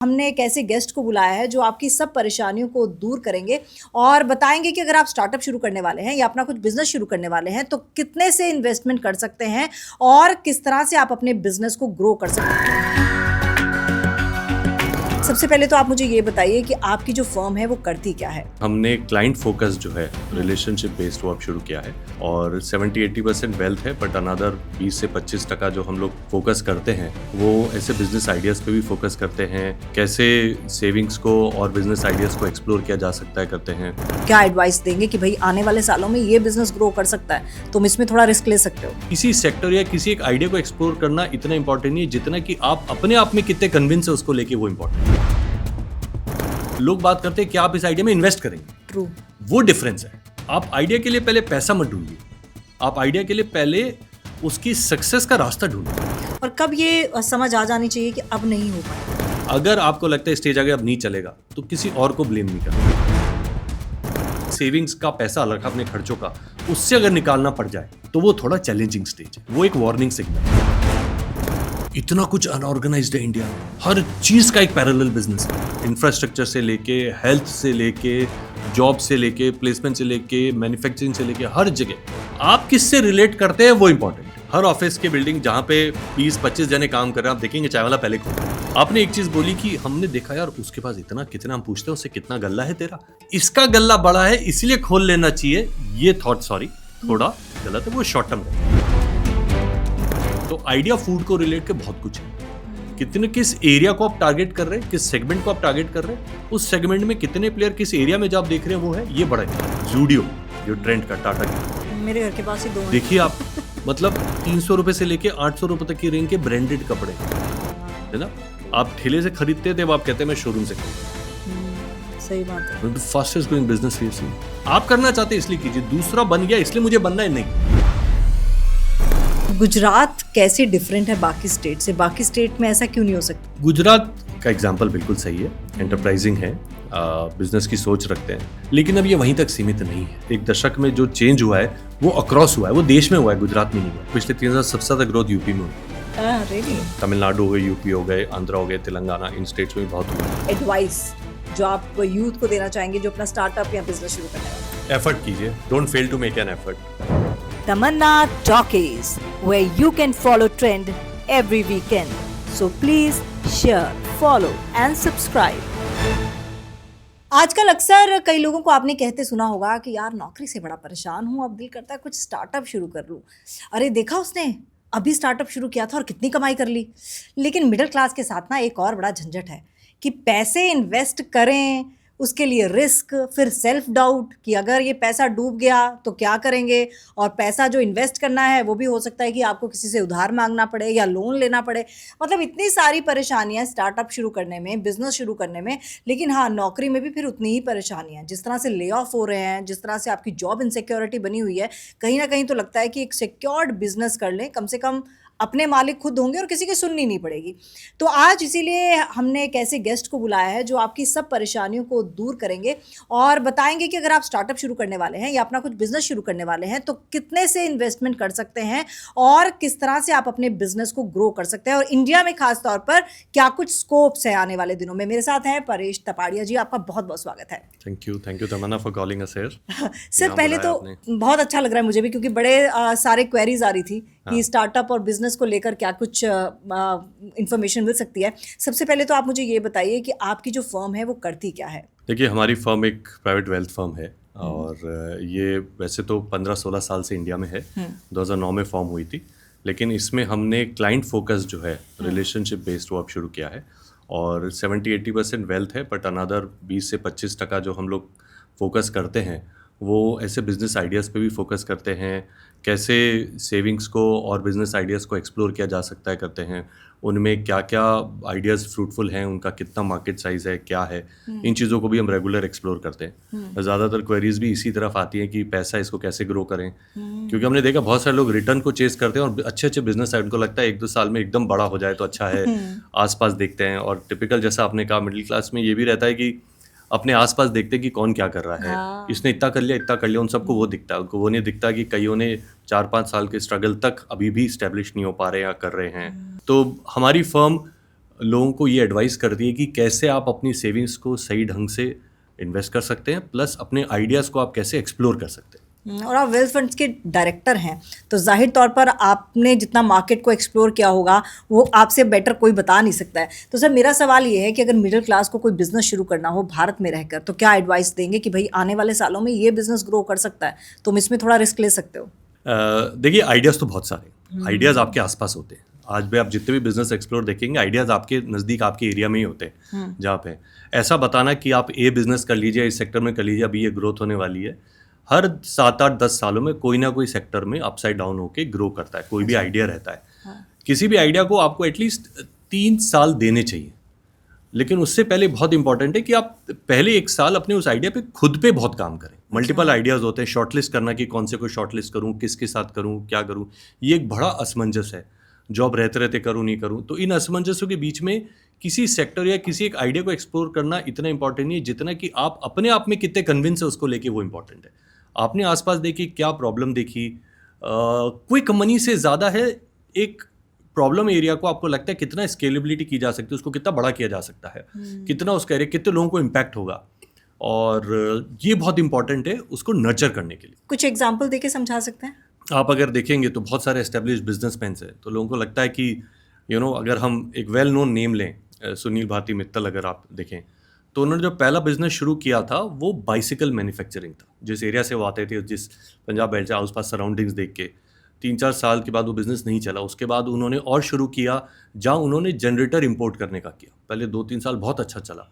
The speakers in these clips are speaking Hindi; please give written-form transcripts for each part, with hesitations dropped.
हमने एक ऐसे गेस्ट को बुलाया है जो आपकी सब परेशानियों को दूर करेंगे और बताएंगे कि अगर आप स्टार्टअप शुरू करने वाले हैं या अपना कुछ बिजनेस शुरू करने वाले हैं तो कितने से इन्वेस्टमेंट कर सकते हैं और किस तरह से आप अपने बिजनेस को ग्रो कर सकते हैं। सबसे पहले तो आप मुझे ये बताइए कि आपकी जो फर्म है वो करती क्या है। हमने क्लाइंट फोकस जो है रिलेशनशिप बेस्ड वो अब शुरू किया है और 70-80% वेल्थ है, बट अनदर 20 से 25% जो हम लोग फोकस करते हैं वो ऐसे बिजनेस आइडियाज पे भी फोकस करते हैं, कैसे सेविंग्स को और बिजनेस आइडियाज को एक्सप्लोर किया जा सकता है करते हैं। क्या एडवाइस देंगे कि भाई आने वाले सालों में ये बिजनेस ग्रो कर सकता है, तुम इसमें थोड़ा रिस्क ले सकते हो। किसी सेक्टर या किसी एक आइडिया को एक्सप्लोर करना इतना इंपॉर्टेंट नहीं है जितना कि आप अपने आप में कितने कन्विंस है उसको लेके, वो इंपॉर्टेंट है। लोग बात करते हैं कि आप इस आइडिया में इन्वेस्ट करेंगे, ट्रू, वो डिफरेंस है। आप आइडिया के लिए पहले पैसा मत ढूंढिए, आप आइडिया के लिए पहले उसकी सक्सेस का रास्ता ढूंढिए। और कब ये समझ आ जानी चाहिए कि अब नहीं हो पाएगा। अगर आपको लगता है स्टेज आगे अब नहीं चलेगा तो किसी और को ब्लेम नहीं करना। सेविंग्स का पैसा अलग अपने खर्चों का, उससे अगर निकालना पड़ जाए तो वो थोड़ा चैलेंजिंग स्टेज है, वो एक वार्निंग सिग्नल है। इतना कुछ अनऑर्गेनाइज्ड है इंडिया, हर चीज का एक पैरेलल बिजनेस है। इंफ्रास्ट्रक्चर से लेके हेल्थ से लेके जॉब से लेके प्लेसमेंट से लेके मैन्युफैक्चरिंग से लेके हर जगह आप किससे रिलेट करते हैं वो इंपॉर्टेंट है। हर ऑफिस की बिल्डिंग जहाँ पे 20-25 जने काम कर रहे हैं, आप देखेंगे चाय वाला पहले खोल। आपने एक चीज बोली कि हमने देखा यार उसके पास इतना कितना, हम पूछते हैं उससे कितना गल्ला है तेरा, इसका गल्ला बड़ा है इसलिए खोल लेना चाहिए। ये थॉट सॉरी थोड़ा गलत है, वो शॉर्ट टर्म है। तो आइडिया फूड को रिलेट के बहुत कुछ है। कितने किस एरिया को आप टारगेट कर रहे हैं, किस सेगमेंट को आप टारगेट कर रहे हैं, उस सेगमेंट में कितने प्लेयर किस एरिया में जो आप देख रहे हैं वो है, ये बड़ा है। जूडियो जो ट्रेंड का, टाटा की, मेरे घर के पास ही दो हैं। देखिए आप, मतलब 300 रुपए से लेके 800 रुपए तक की रेंज के ब्रांडेड कपड़े है ना। आप ठेले से खरीदते थे, वो आप कहते हैं मैं शोरूम से खरीदता। सही बात है। फास्टेस्ट ग्रोइंग बिजनेस आप करना चाहते हैं इसलिए कीजिए, दूसरा बन गया इसलिए मुझे बनना है नहीं। गुजरात कैसे डिफरेंट है बाकी स्टेट से, बाकी स्टेट में ऐसा क्यों नहीं हो सकता। गुजरात का एग्जाम्पल बिल्कुल सही है, एंटरप्राइजिंग है, बिजनेस की सोच रखते हैं, लेकिन अब ये वहीं तक सीमित नहीं है। एक दशक में जो चेंज हुआ है वो अक्रॉस हुआ है, वो देश में हुआ है, गुजरात में नहीं हुआ। पिछले 3 साल सबसे ज्यादा ग्रोथ यूपी में हुई। तमिलनाडु हो गए, यूपी हो गए, आंध्रा हो गए, तेलंगाना, इन स्टेट्स में बहुत हुआ। एडवाइस जो आप यूथ को देना चाहेंगे जो अपना स्टार्टअप या बिजनेस शुरू करना है। एफर्ट कीजिए, don't fail to make an effort. Tamanna Talkies, where you can follow trend every weekend. So please share, follow and subscribe. आजकल अक्सर कई लोगों को आपने कहते सुना होगा कि यार नौकरी से बड़ा परेशान हूँ, अब दिल करता है कुछ स्टार्टअप शुरू कर लूँ। अरे देखा उसने अभी स्टार्टअप शुरू किया था और कितनी कमाई कर ली। लेकिन मिडिल क्लास के साथ ना एक और बड़ा झंझट है कि पैसे इन्वेस्ट करें, उसके लिए रिस्क, फिर सेल्फ डाउट कि अगर ये पैसा डूब गया तो क्या करेंगे, और पैसा जो इन्वेस्ट करना है वो भी हो सकता है कि आपको किसी से उधार मांगना पड़े या लोन लेना पड़े। मतलब इतनी सारी परेशानियां स्टार्टअप शुरू करने में, बिजनेस शुरू करने में। लेकिन हाँ, नौकरी में भी फिर उतनी ही परेशानियां, जिस तरह से ले ऑफ हो रहे हैं, जिस तरह से आपकी जॉब इनसिक्योरिटी बनी हुई है, कहीं ना कहीं तो लगता है कि एक सिक्योर्ड बिजनेस कर लें, कम से कम अपने मालिक खुद होंगे और किसी की सुननी नहीं पड़ेगी। तो आज इसीलिए हमने एक ऐसे गेस्ट को बुलाया है जो आपकी सब परेशानियों को दूर करेंगे और बताएंगे कि अगर आप स्टार्टअप शुरू करने वाले हैं या अपना कुछ बिजनेस शुरू करने वाले हैं तो कितने से इन्वेस्टमेंट कर सकते हैं और किस तरह से आप अपने बिजनेस को ग्रो कर सकते हैं, और इंडिया में खास तौर पर क्या कुछ स्कोप्स है आने वाले दिनों में। मेरे साथ हैं परेश तपाड़िया जी, आपका बहुत बहुत स्वागत है। Thank you Tamanna for calling us here. Sir पहले तो बहुत अच्छा लग रहा है मुझे भी, क्योंकि बड़े सारे क्वेरीज आ रही थी कि स्टार्टअप और बिजनेस को लेकर क्या कुछ इंफॉर्मेशन मिल सकती है। सबसे पहले तो आप मुझे ये बताइए कि आपकी जो फर्म है वो करती क्या है। देखिए, हमारी फर्म एक प्राइवेट वेल्थ फर्म है और ये वैसे तो 15-16 साल से इंडिया में है। 2009 में फॉर्म हुई थी, लेकिन इसमें हमने क्लाइंट फोकस जो है रिलेशनशिप बेस्ड वो अब शुरू किया है और 70-80% वेल्थ है, बट अनदर 20 से 25% जो हम लोग फोकस करते हैं वो ऐसे बिजनेस आइडियाज़ पे भी फोकस करते हैं, कैसे सेविंग्स को और बिजनेस आइडियाज़ को एक्सप्लोर किया जा सकता है करते हैं, उनमें क्या क्या आइडियाज़ फ्रूटफुल हैं, उनका कितना मार्केट साइज़ है, क्या है, इन चीज़ों को भी हम रेगुलर एक्सप्लोर करते हैं। ज़्यादातर क्वेरीज भी इसी तरफ आती हैं कि पैसा इसको कैसे ग्रो करें, क्योंकि हमने देखा बहुत सारे लोग रिटर्न को चेस करते हैं और अच्छे अच्छे बिजनेस है, उनको लगता है 1-2 साल में एकदम बड़ा हो जाए तो अच्छा है, आसपास देखते हैं। और टिपिकल जैसा आपने कहा, मिडिल क्लास में ये भी रहता है कि अपने आसपास देखते कि कौन क्या कर रहा है। हाँ। इसने इतना कर लिया, उन सबको वो दिखता है, उनको वो नहीं दिखता कि कईयों ने 4-5 साल के स्ट्रगल तक अभी भी स्टैब्लिश नहीं हो पा रहे या कर रहे हैं। तो हमारी फर्म लोगों को ये एडवाइस करती है कि कैसे आप अपनी सेविंग्स को सही ढंग से इन्वेस्ट कर सकते हैं, प्लस अपने आइडियाज़ को आप कैसे एक्सप्लोर कर सकते हैं। और आप वेल्थ फंड्स के डायरेक्टर हैं, तो जाहिर तौर पर आपने जितना मार्केट को एक्सप्लोर किया होगा वो आपसे बेटर कोई बता नहीं सकता है। तो सर मेरा सवाल ये है कि अगर मिडिल क्लास को कोई बिजनेस शुरू करना हो भारत में रहकर, तो क्या एडवाइस देंगे कि भाई आने वाले सालों में ये बिजनेस ग्रो कर सकता है, तुम इसमें थोड़ा रिस्क ले सकते हो? देखिए, आइडियाज़ तो बहुत सारे आइडियाज़ आपके आसपास होते हैं। आज भी आप जितने भी बिजनेस एक्सप्लोर देखेंगे, आइडियाज़ आपके नज़दीक, आपके एरिया में ही होते हैं। जहाँ पे ऐसा बताना कि आप ए बिजनेस कर लीजिए, इस सेक्टर में कर लीजिए, अभी ये ग्रोथ होने वाली है, हर 7-8-10 सालों में कोई ना कोई सेक्टर में अपसाइड डाउन होके ग्रो करता है। कोई भी आइडिया रहता है, किसी भी आइडिया को आपको एटलीस्ट 3 साल देने चाहिए। लेकिन उससे पहले बहुत इंपॉर्टेंट है कि आप पहले 1 साल अपने उस आइडिया पे खुद पे बहुत काम करें। मल्टीपल आइडियाज़ होते हैं, शॉर्टलिस्ट करना कि कौन से को शॉर्टलिस्ट करूँ, किसके साथ करूँ, क्या करूँ, ये एक बड़ा असमंजस है। जॉब रहते रहते करूँ नहीं करूँ, तो इन असमंजसों के बीच में किसी सेक्टर या किसी एक आइडिया को एक्सप्लोर करना इतना इंपॉर्टेंट नहीं है जितना कि आप अपने आप में कितने कन्विंस है उसको लेके, वो इंपॉर्टेंट है। आपने आसपास देखी क्या प्रॉब्लम देखी, क्विक मनी से ज़्यादा है एक प्रॉब्लम एरिया को आपको लगता है कितना स्केलेबिलिटी की जा सकती है, उसको कितना बड़ा किया जा सकता है, कितना उसका एरिया, कितने लोगों को इम्पैक्ट होगा, और ये बहुत इंपॉर्टेंट है उसको नर्चर करने के लिए। कुछ एग्जाम्पल देके समझा सकते हैं? आप अगर देखेंगे तो बहुत सारे एस्टेब्लिश बिजनेसमैन हैं, तो लोगों को लगता है कि अगर हम एक वेल नोन नेम लें, सुनील भारती मित्तल, अगर आप देखें तो उन्होंने जो पहला बिजनेस शुरू किया था वो बाइसिकल मैन्युफैक्चरिंग था। जिस एरिया से वो आते थे, जिस पंजाब बेल्ट से आस पास सराउंडिंग्स देख के, 3-4 साल के बाद वो बिज़नेस नहीं चला। उसके बाद उन्होंने और शुरू किया जहाँ उन्होंने जनरेटर इंपोर्ट करने का किया। पहले 2-3 साल बहुत अच्छा चला,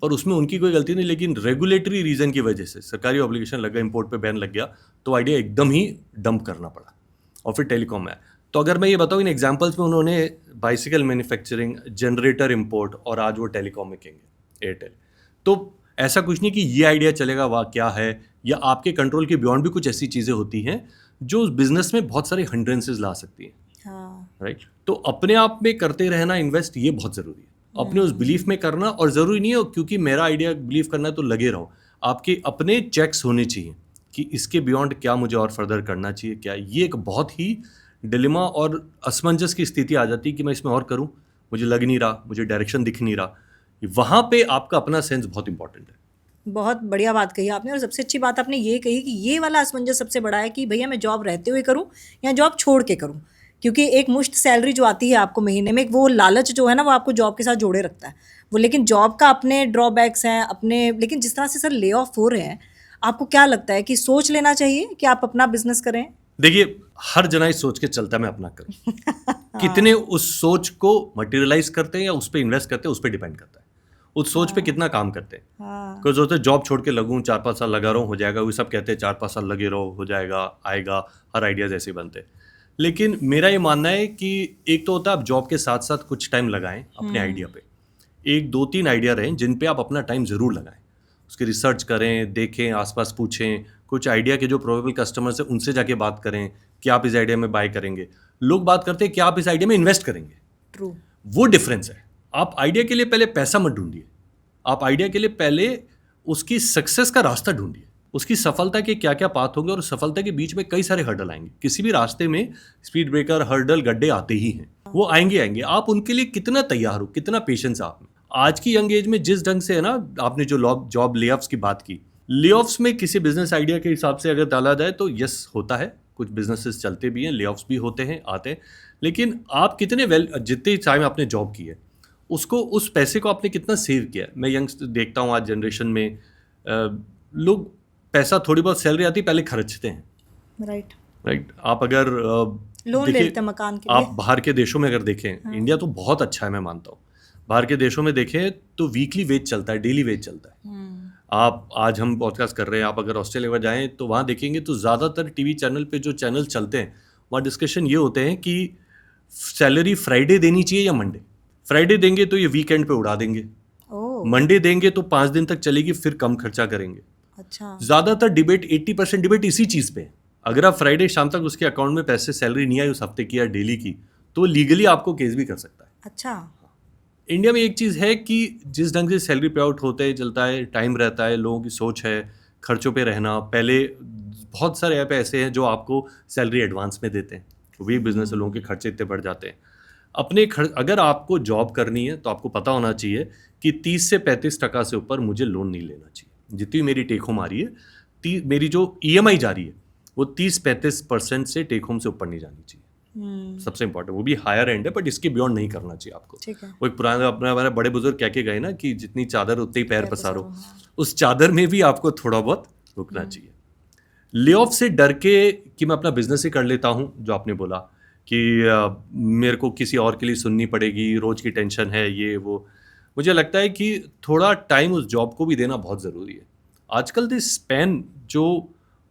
पर उसमें उनकी कोई गलती नहीं, लेकिन रेगुलेटरी रीज़न की वजह से सरकारी ऑब्लिगेशन लगा, इंपोर्ट पे बैन लग गया, तो आइडिया एकदम ही डंप करना पड़ा और फिर टेलीकॉम है। तो अगर मैं ये बताऊँ, इन एग्जाम्पल्स में उन्होंने बाइसिकल मैन्युफैक्चरिंग, जनरेटर इंपोर्ट, और आज वो टेलीकॉम में कहेंगे, एयरटेल। तो ऐसा कुछ नहीं कि ये आइडिया चलेगा, वाह क्या है, या आपके कंट्रोल के बियॉन्ड भी कुछ ऐसी चीज़ें होती हैं जो उस बिजनेस में बहुत सारे हिंड्रेंसेस ला सकती हैं। हाँ। राइट। तो अपने आप में करते रहना इन्वेस्ट, ये बहुत ज़रूरी है। अपने उस बिलीफ में करना, और ज़रूरी नहीं हो क्योंकि मेरा आइडिया बिलीव करना है तो लगे रहो। आपके अपने चेक्स होने चाहिए कि इसके बियॉन्ड क्या मुझे और फर्दर करना चाहिए, क्या। ये एक बहुत ही डिलेमा और असमंजस की स्थिति आ जाती है कि मैं इसमें और करूँ, मुझे लग नहीं रहा, मुझे डायरेक्शन दिख नहीं रहा। वहाँ पे आपका अपना सेंस बहुत इंपॉर्टेंट है। बहुत बढ़िया बात कही आपने, और सबसे अच्छी बात आपने ये कही कि ये वाला असमंजस सबसे बड़ा है कि भैया मैं जॉब रहते हुए करूं या जॉब छोड़ के करूं, क्योंकि एक मुश्त सैलरी जो आती है आपको महीने में, वो लालच जो है ना वो आपको जॉब के साथ जोड़े रखता है वो। लेकिन जॉब का अपने ड्रॉबैक्स हैं अपने, लेकिन जिस तरह से सर ले ऑफ हो रहे हैं, आपको क्या लगता है कि सोच लेना चाहिए कि आप अपना बिजनेस करें? देखिए, हर जना इस सोच के चलता है मैं अपना करूं। कितने उस सोच को मटेरियलाइज करते हैं या उस पर इन्वेस्ट करते हैं, उस पर डिपेंड करता है। उस सोच पे कितना काम करते हैं। कोई सोचते जॉब छोड़ के लगूं, 4-5 साल लगा रहा हूँ, हो जाएगा। वो सब कहते हैं 4-5 साल लगे रहो, हो जाएगा, आएगा। हर आइडियाज ऐसे बनते हैं। लेकिन मेरा ये मानना है कि एक तो होता है आप जॉब के साथ साथ कुछ टाइम लगाएं अपने आइडिया पे। 1-2-3 आइडिया रहें जिन पे आप अपना टाइम ज़रूर लगाएं, उसकी रिसर्च करें, देखें, आसपास पूछें, कुछ आइडिया के जो प्रोबेबल कस्टमर्स हैं उनसे जाके बात करें कि आप इस आइडिया में बाय करेंगे। लोग बात करते हैं कि आप इस आइडिया में इन्वेस्ट करेंगे। ट्रू, वो डिफरेंस है। आप आइडिया के लिए पहले पैसा मत ढूंढिए, आप आइडिया के लिए पहले उसकी सक्सेस का रास्ता ढूंढिए, उसकी सफलता के क्या क्या पाथ होंगे, और सफलता के बीच में कई सारे हर्डल आएंगे। किसी भी रास्ते में स्पीड ब्रेकर, हर्डल, गड्ढे आते ही हैं, वो आएंगे। आप उनके लिए कितना तैयार हो, कितना पेशेंस है आप में। आज की यंग एज में जिस ढंग से है ना, आपने जो जॉब लेऑफ्स की बात की, लेऑफ्स में किसी बिजनेस आइडिया के हिसाब से अगर डाला जाए तो यस होता है, कुछ बिजनेसेस चलते भी हैं, लेऑफ्स भी होते हैं, आते हैं। लेकिन आप कितने जितने टाइम आपने जॉब की है उसको, उस पैसे को आपने कितना सेव किया है। मैं यंग देखता हूँ आज जनरेशन में लोग पैसा, थोड़ी बहुत सैलरी आती है, पहले खर्चते हैं। राइट। आप अगर लोन लेते हैं मकान के लिए। आप बाहर के देशों में अगर देखें, इंडिया तो बहुत अच्छा है, मैं मानता हूँ। बाहर के देशों में देखें तो वीकली वेज चलता है, डेली वेज चलता है। आप, आज हम पॉडकास्ट कर रहे हैं, आप अगर ऑस्ट्रेलिया में जाएं तो वहाँ देखेंगे तो ज़्यादातर टीवी चैनल पे जो चैनल चलते हैं वहाँ डिस्कशन ये होते हैं कि सैलरी फ्राइडे देनी चाहिए या मंडे। फ्राइडे देंगे तो ये वीकेंड पे उड़ा देंगे, मंडे देंगे तो 5 दिन तक चलेगी, फिर कम खर्चा करेंगे। अच्छा। ज़्यादातर डिबेट 80% डिबेट इसी चीज़ पे है। अगर आप फ्राइडे शाम तक उसके अकाउंट में पैसे, सैलरी नहीं आई उस हफ्ते की या डेली की, तो लीगली आपको केस भी कर सकता है। अच्छा। इंडिया में एक चीज़ है कि जिस ढंग से सैलरी पे आउट होते चलता है, टाइम रहता है, लोगों की सोच है खर्चों पे रहना। पहले बहुत सारे ऐप ऐसे हैं जो आपको सैलरी एडवांस में देते हैं, वही बिजनेस से लोगों के खर्चे इतने बढ़ जाते हैं। अगर आपको जॉब करनी है तो आपको पता होना चाहिए कि 30 से 35% से ऊपर मुझे लोन नहीं लेना चाहिए। जितनी मेरी टेक होम आ रही है, मेरी जो ईएमआई जा रही है वो 30-35% से टेक होम से ऊपर नहीं जानी चाहिए। सबसे इंपॉर्टेंट, वो भी हायर एंड है, बट इसके बियॉन्ड नहीं करना चाहिए आपको। ठीक है। वो एक पुराना अपना हमारे बड़े बुजुर्ग कह के गए ना कि जितनी चादर उतने ही पैर पसारो, उस चादर में भी आपको थोड़ा बहुत रुकना चाहिए। ले ऑफ से डर के कि मैं अपना बिजनेस ही कर लेता हूँ, जो आपने बोला कि मेरे को किसी और के लिए सुननी पड़ेगी, रोज की टेंशन है, ये वो, मुझे लगता है कि थोड़ा टाइम उस जॉब को भी देना बहुत ज़रूरी है। आजकल दिस स्पैन जो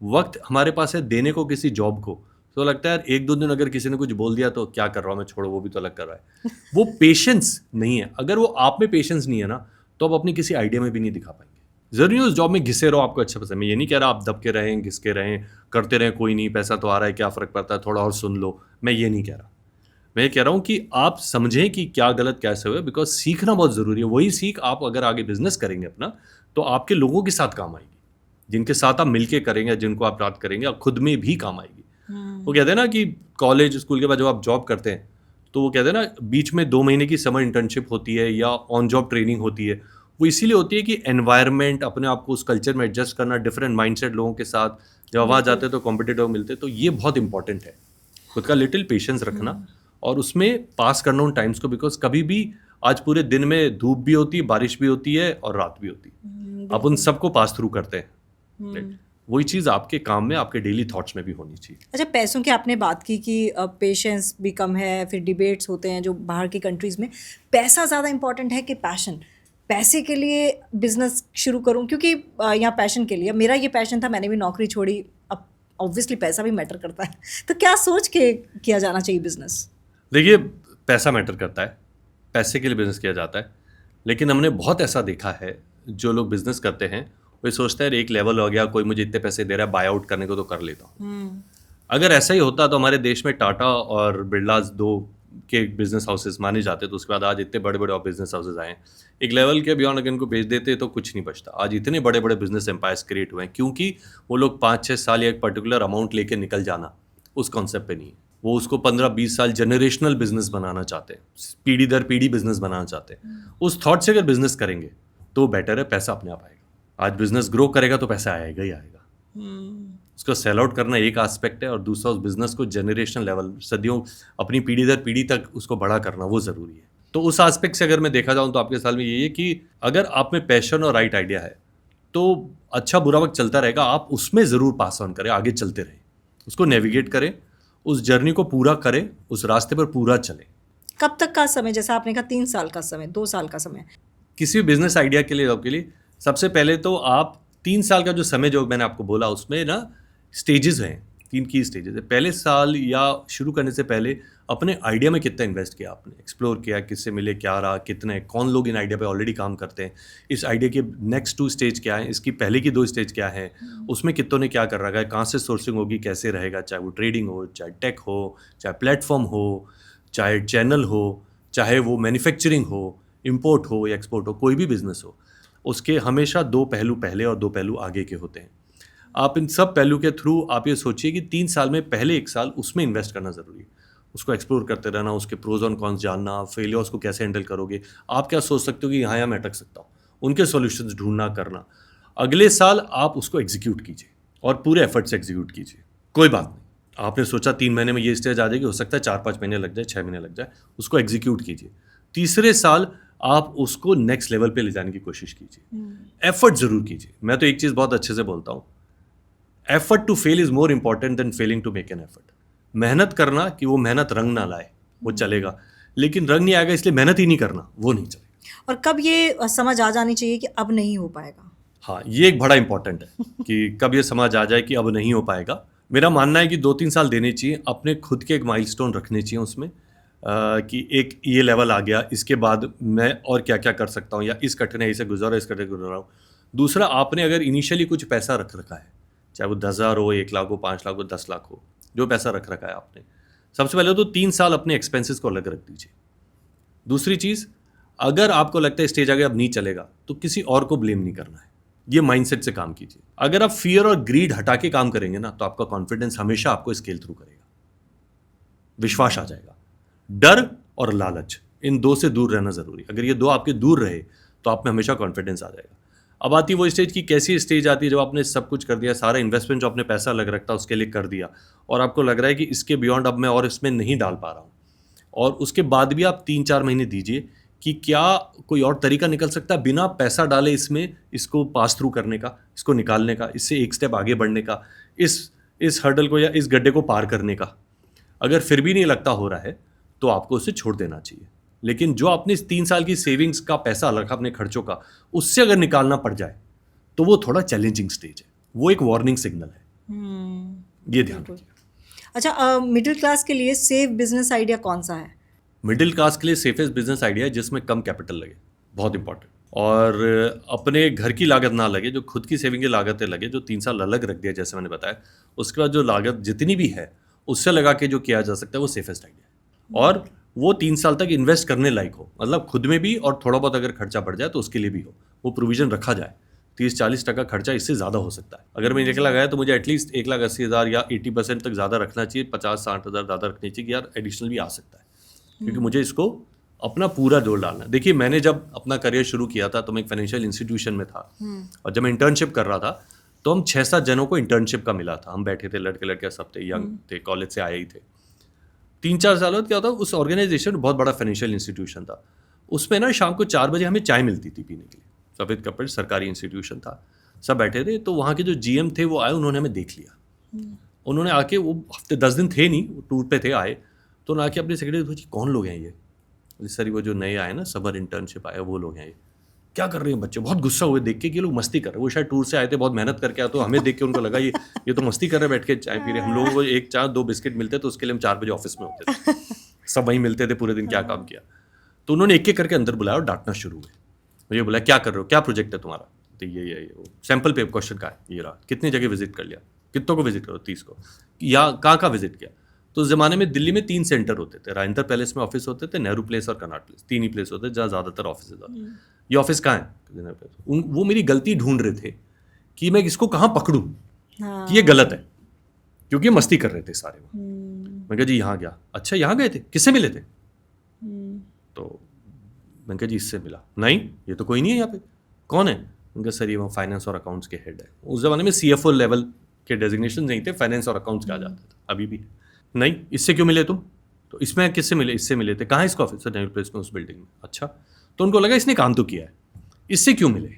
वक्त हमारे पास है देने को किसी जॉब को, तो लगता है यार 1-2 दिन अगर किसी ने कुछ बोल दिया तो क्या कर रहा हूँ मैं, छोड़ो, वो भी तो अलग कर रहा है। वो पेशेंस नहीं है। अगर वो आप में पेशेंस नहीं है ना, तो आप अपनी किसी आइडिया में भी नहीं दिखा पाएंगे। जरूरी उस जॉब में घिसे रहो, आपको अच्छा पसंद। मैं ये नहीं कह रहा आप दब के रहें, घिस के रहें, करते रहें, कोई नहीं, पैसा तो आ रहा है, क्या फ़र्क पड़ता है, थोड़ा और सुन लो। मैं ये नहीं कह रहा। मैं ये कह रहा हूँ कि आप समझें कि क्या गलत कैसे हुआ, बिकॉज सीखना बहुत ज़रूरी है। वही सीख आप अगर आगे बिजनेस करेंगे अपना, तो आपके लोगों के साथ काम आएगी, जिनके साथ आप मिलके करेंगे, जिनको आप याद करेंगे, और खुद में भी काम आएगी। वो कहते हैं ना कि कॉलेज स्कूल के बाद जब आप जॉब करते हैं, तो वो कहते हैं ना बीच में 2 महीने की समर इंटर्नशिप होती है या ऑन जॉब ट्रेनिंग होती है। वो इसीलिए होती है कि एनवायरनमेंट, अपने आप को उस कल्चर में एडजस्ट करना, डिफरेंट माइंडसेट लोगों के साथ, जब वहाँ जाते हैं तो कॉम्पिटिटिव मिलते हैं, तो ये बहुत इंपॉर्टेंट है। खुद का लिटिल पेशेंस रखना और उसमें पास करना उन टाइम्स को, बिकॉज कभी भी आज पूरे दिन में धूप भी होती है, बारिश भी होती है और रात भी होती है। आप उन सबको पास थ्रू करते हैं। Right? वही चीज़ आपके काम में, आपके डेली थॉट्स में भी होनी चाहिए। अच्छा, पैसों की आपने बात की कि पेशेंस भी कम है, फिर डिबेट्स होते हैं जो बाहर की कंट्रीज़ में। पैसा ज़्यादा इंपॉर्टेंट है कि पैशन? पैसे के लिए बिजनेस शुरू करूं, क्योंकि यहाँ पैशन के लिए, मेरा ये पैशन था, मैंने भी नौकरी छोड़ी, अब ऑब्वियसली पैसा भी मैटर करता है। तो क्या सोच के किया जाना चाहिए बिजनेस? देखिए, पैसा मैटर करता है, पैसे के लिए बिजनेस किया जाता है, लेकिन हमने बहुत ऐसा देखा है जो लोग बिजनेस करते हैं, वो सोचते हैं एक लेवल हो गया, कोई मुझे इतने पैसे दे रहा है, बाय आउट करने को तो कर लेता हूँ। अगर ऐसा ही होता तो हमारे देश में टाटा और बिरलाज 2 के बिजनेस हाउसेस माने जाते, तो उसके बाद आज इतने बड़े बड़े बिजनेस हाउसेस आए। एक लेवल के बियॉन्ड अगर इनको बेच देते तो कुछ नहीं बचता। आज इतने बड़े बड़े बिजनेस एम्पायर्स क्रिएट हुए हैं, क्योंकि वो लोग 5-6 साल या एक पर्टिकुलर अमाउंट लेके निकल जाना उस कॉन्सेप्ट पे नहीं है। वो उसको 15-20 साल जनरेशनल बिजनेस बनाना चाहते हैं, पीढ़ी दर पीढ़ी बिजनेस बनाना चाहते हैं। उस थॉट से अगर बिजनेस करेंगे तो बेटर है, पैसा अपने आप आएगा। आज बिजनेस ग्रो करेगा तो पैसा आएगा ही आएगा। उसको सेल आउट करना एक एस्पेक्ट है, और दूसरा उस बिजनेस को जनरेशनल लेवल, सदियों, अपनी पीढ़ी दर पीढ़ी तक उसको बड़ा करना, वो ज़रूरी है। तो उस एस्पेक्ट से अगर मैं देखा जाऊँ तो आपके साल में यही है कि अगर आप में पैशन और राइट आइडिया है तो अच्छा बुरा वक्त चलता रहेगा, आप उसमें ज़रूर पास ऑन करें, आगे चलते रहें, उसको नेविगेट करें, उस जर्नी को पूरा करें, उस रास्ते पर पूरा चलें। कब तक का समय, जैसा आपने कहा 3 साल का समय, 2 साल का समय? किसी भी बिजनेस आइडिया के लिए, आपके लिए सबसे पहले तो आप 3 साल का जो समय जो मैंने आपको बोला, उसमें ना स्टेजेस हैं, 3 की स्टेजेस है। पहले साल या शुरू करने से पहले अपने आइडिया में कितना इन्वेस्ट किया आपने, एक्सप्लोर किया, किससे मिले, क्या रहा, कितने, कौन लोग इन आइडिया पे ऑलरेडी काम करते हैं, इस आइडिया के नेक्स्ट 2 स्टेज क्या है, इसकी पहले की 2 स्टेज क्या है, उसमें कितनों ने क्या कर रखा है, कहाँ से सोर्सिंग होगी, कैसे रहेगा, चाहे वो ट्रेडिंग हो, चाहे टेक हो, चाहे प्लेटफॉर्म हो, चाहे चैनल हो, चाहे वो मैन्युफैक्चरिंग हो, इम्पोर्ट हो या एक्सपोर्ट हो, कोई भी बिजनेस हो, उसके हमेशा 2 पहलू पहले और 2 पहलू आगे के होते हैं। आप इन सब पहलू के थ्रू आप ये सोचिए कि 3 साल में पहले 1 साल उसमें इन्वेस्ट करना ज़रूरी है, उसको एक्सप्लोर करते रहना, उसके प्रोज और कॉन्स जानना, फेलियर्स को कैसे हैंडल करोगे, आप क्या सोच सकते हो कि यहाँ मैं अटक सकता हूँ, उनके सॉल्यूशंस ढूंढना करना। अगले साल आप उसको एग्जीक्यूट कीजिए और पूरे एफर्ट से एग्जीक्यूट कीजिए। कोई बात नहीं, आपने सोचा 3 महीने में ये स्टेज आ जाएगी, हो सकता है 4-5 महीने लग जाए, 6 महीने लग जाए, उसको एग्जीक्यूट कीजिए। तीसरे साल आप उसको नेक्स्ट लेवल पे ले जाने की कोशिश कीजिए, एफर्ट जरूर कीजिए। मैं तो एक चीज़ बहुत अच्छे से बोलता हूँ, effort to fail is more important than failing to make an effort. मेहनत करना कि वो मेहनत रंग ना लाए, वो चलेगा, लेकिन रंग नहीं आएगा इसलिए मेहनत ही नहीं करना, वो नहीं चलेगा। और कब ये समझ आ जानी चाहिए कि अब नहीं हो पाएगा? हाँ, ये एक बड़ा इंपॉर्टेंट है कि कब ये समझ आ जाए कि अब नहीं हो पाएगा। मेरा मानना है कि 2-3 साल देने चाहिए, अपने खुद के एक माइलस्टोन रखने चाहिए उसमें, कि एक ये लेवल आ गया, इसके बाद मैं और क्या क्या कर सकता हूँ, या इस कठिनाई से गुजरा, इस कठिनाई से गुजरा हूँ। दूसरा, आपने अगर इनिशियली कुछ पैसा रख रखा है, चाहे वो 10,000 हो, 1 लाख हो, 5 लाख हो, 10 लाख हो, जो पैसा रख रखा है आपने, सबसे पहले तो 3 साल अपने एक्सपेंसेस को अलग रख दीजिए। दूसरी चीज़, अगर आपको लगता है स्टेज आगे अब नहीं चलेगा, तो किसी और को ब्लेम नहीं करना है, ये माइंडसेट से काम कीजिए। अगर आप फियर और ग्रीड हटा के काम करेंगे ना, तो आपका कॉन्फिडेंस हमेशा आपको स्केल थ्रू करेगा, विश्वास आ जाएगा। डर और लालच, इन दो से दूर रहना ज़रूरी। अगर ये दो आपके दूर रहे तो आप में हमेशा कॉन्फिडेंस आ जाएगा। अब आती है वो स्टेज की कैसी स्टेज आती है जब आपने सब कुछ कर दिया, सारा इन्वेस्टमेंट जो आपने पैसा लग रखा था उसके लिए कर दिया और आपको लग रहा है कि इसके बियॉन्ड अब मैं और इसमें नहीं डाल पा रहा हूँ, और उसके बाद भी आप 3-4 महीने दीजिए कि क्या कोई और तरीका निकल सकता है बिना पैसा डाले इसमें, इसको पास थ्रू करने का, इसको निकालने का, इससे एक स्टेप आगे बढ़ने का, इस हर्डल को या इस गड्ढे को पार करने का। अगर फिर भी नहीं लगता हो रहा है तो आपको उसे छोड़ देना चाहिए। लेकिन जो आपने इस 3 साल की सेविंग्स का पैसा रखा अपने खर्चों का, उससे अगर निकालना पड़ जाए तो वो थोड़ा चैलेंजिंग स्टेज है, वो एक वार्निंग सिग्नल है। ये ध्यान रखिए। अच्छा, मिडिल क्लास के लिए सेफ बिजनेस आइडिया कौन सा है? मिडिल क्लास के लिए सेफेस्ट बिजनेस आइडिया है जिसमें कम कैपिटल लगे, बहुत इंपॉर्टेंट, और अपने घर की लागत ना लगे, जो खुद की सेविंग की लागतें लगे, जो 3 साल अलग रख दिया जैसे मैंने बताया, उसके बाद जो लागत जितनी भी है उससे लगा के जो किया जा सकता है वो सेफेस्ट आइडिया है। और वो 3 साल तक इन्वेस्ट करने लायक हो, मतलब खुद में भी और थोड़ा बहुत अगर खर्चा बढ़ जाए तो उसके लिए भी हो, वो प्रोविजन रखा जाए। 30-40% खर्चा इससे ज़्यादा हो सकता है। अगर मैं 1 लाख आया तो मुझे एटलीस्ट 1,80,000 या 80% तक ज़्यादा रखना चाहिए, 50-60,000 ज़्यादा रखनी चाहिए कि यार एडिशनल भी आ सकता है, क्योंकि मुझे इसको अपना पूरा जोर डालना है। देखिए, मैंने जब अपना करियर शुरू किया था तो मैं एक फाइनेंशियल इंस्टीट्यूशन में था, और जब मैं इंटर्नशिप कर रहा था तो हम 6-7 जनों को इंटर्नशिप का मिला था। हम बैठे थे, लड़के लड़के सब थे, यंग थे, कॉलेज से आए ही थे। 3-4 साल बाद क्या होता, उस ऑर्गेनाइजेशन बहुत बड़ा फाइनेंशियल इंस्टीट्यूशन था, उसमें ना शाम को 4 बजे हमें चाय मिलती थी पीने के लिए। सफ़ेद कपड़े, सरकारी इंस्टीट्यूशन था, सब बैठे थे। तो वहाँ के जो GM थे वो आए, उन्होंने हमें देख लिया। उन्होंने आके, वो हफ्ते 10 दिन थे नहीं, वो टूर पे थे, आए तो उन्होंने आके अपने सेक्रेटरी पूछी कौन लोग हैं ये? सर वो जो नए आए ना, समर इंटर्नशिप आए, वो लोग हैं ये। क्या कर रहे हैं बच्चे? बहुत गुस्सा हुए देख के कि ये लोग मस्ती कर रहे हैं। वो शायद टूर से आए थे, बहुत मेहनत करके आए, तो हमें देख के उनको लगा ये तो मस्ती कर रहे बैठ के चाय पी रहे। हम लोगों को एक चाय 2 बिस्किट मिलते तो उसके लिए हम 4 बजे ऑफिस में होते थे, सब वहीं मिलते थे, पूरे दिन क्या काम किया। तो उन्होंने एक एक करके अंदर बुलाया और डांटना शुरू हुए। मुझे बोला क्या कर रहे हो, क्या प्रोजेक्ट है तुम्हारा? तो ये सैम्पल पे क्वेश्चन का है, ये रहा, कितनी जगह विजिट कर लिया, कितनों को विजिट करो, 30 को, या कहाँ विजिट किया? तो उस जमाने में दिल्ली में 3 सेंटर होते थे, राजेंद्र पैलेस में ऑफिस होते थे, नेहरू प्लेस और कनॉट प्लेस, 3 ही प्लेस होते थे जहाँ ज़्यादातर ऑफिस होते। ये ऑफिस कहाँ है? वो मेरी गलती ढूंढ रहे थे कि मैं इसको कहाँ पकड़ूं कि ये गलत है, क्योंकि मस्ती कर रहे थे सारे। मैं कहा जी यहाँ गया। अच्छा यहाँ गए थे, किससे मिले थे? तो मैं कहा जी इससे मिला। नहीं ये तो कोई नहीं है यहाँ पे। कौन है? उनका सर ये वो फाइनेंस और अकाउंट्स के हेड है। उस जमाने में CFO लेवल के डेजिग्नेशन नहीं थे, फाइनेंस और अकाउंट्स कहा जाता था, अभी भी। नहीं, इससे क्यों मिले तुम? तो इसमें किससे मिले? इससे मिले थे। कहाँ है इसका ऑफिस? सर नेहरू प्लेस में, उस बिल्डिंग में। अच्छा, तो उनको लगा इसने काम तो किया है, इससे क्यों मिले?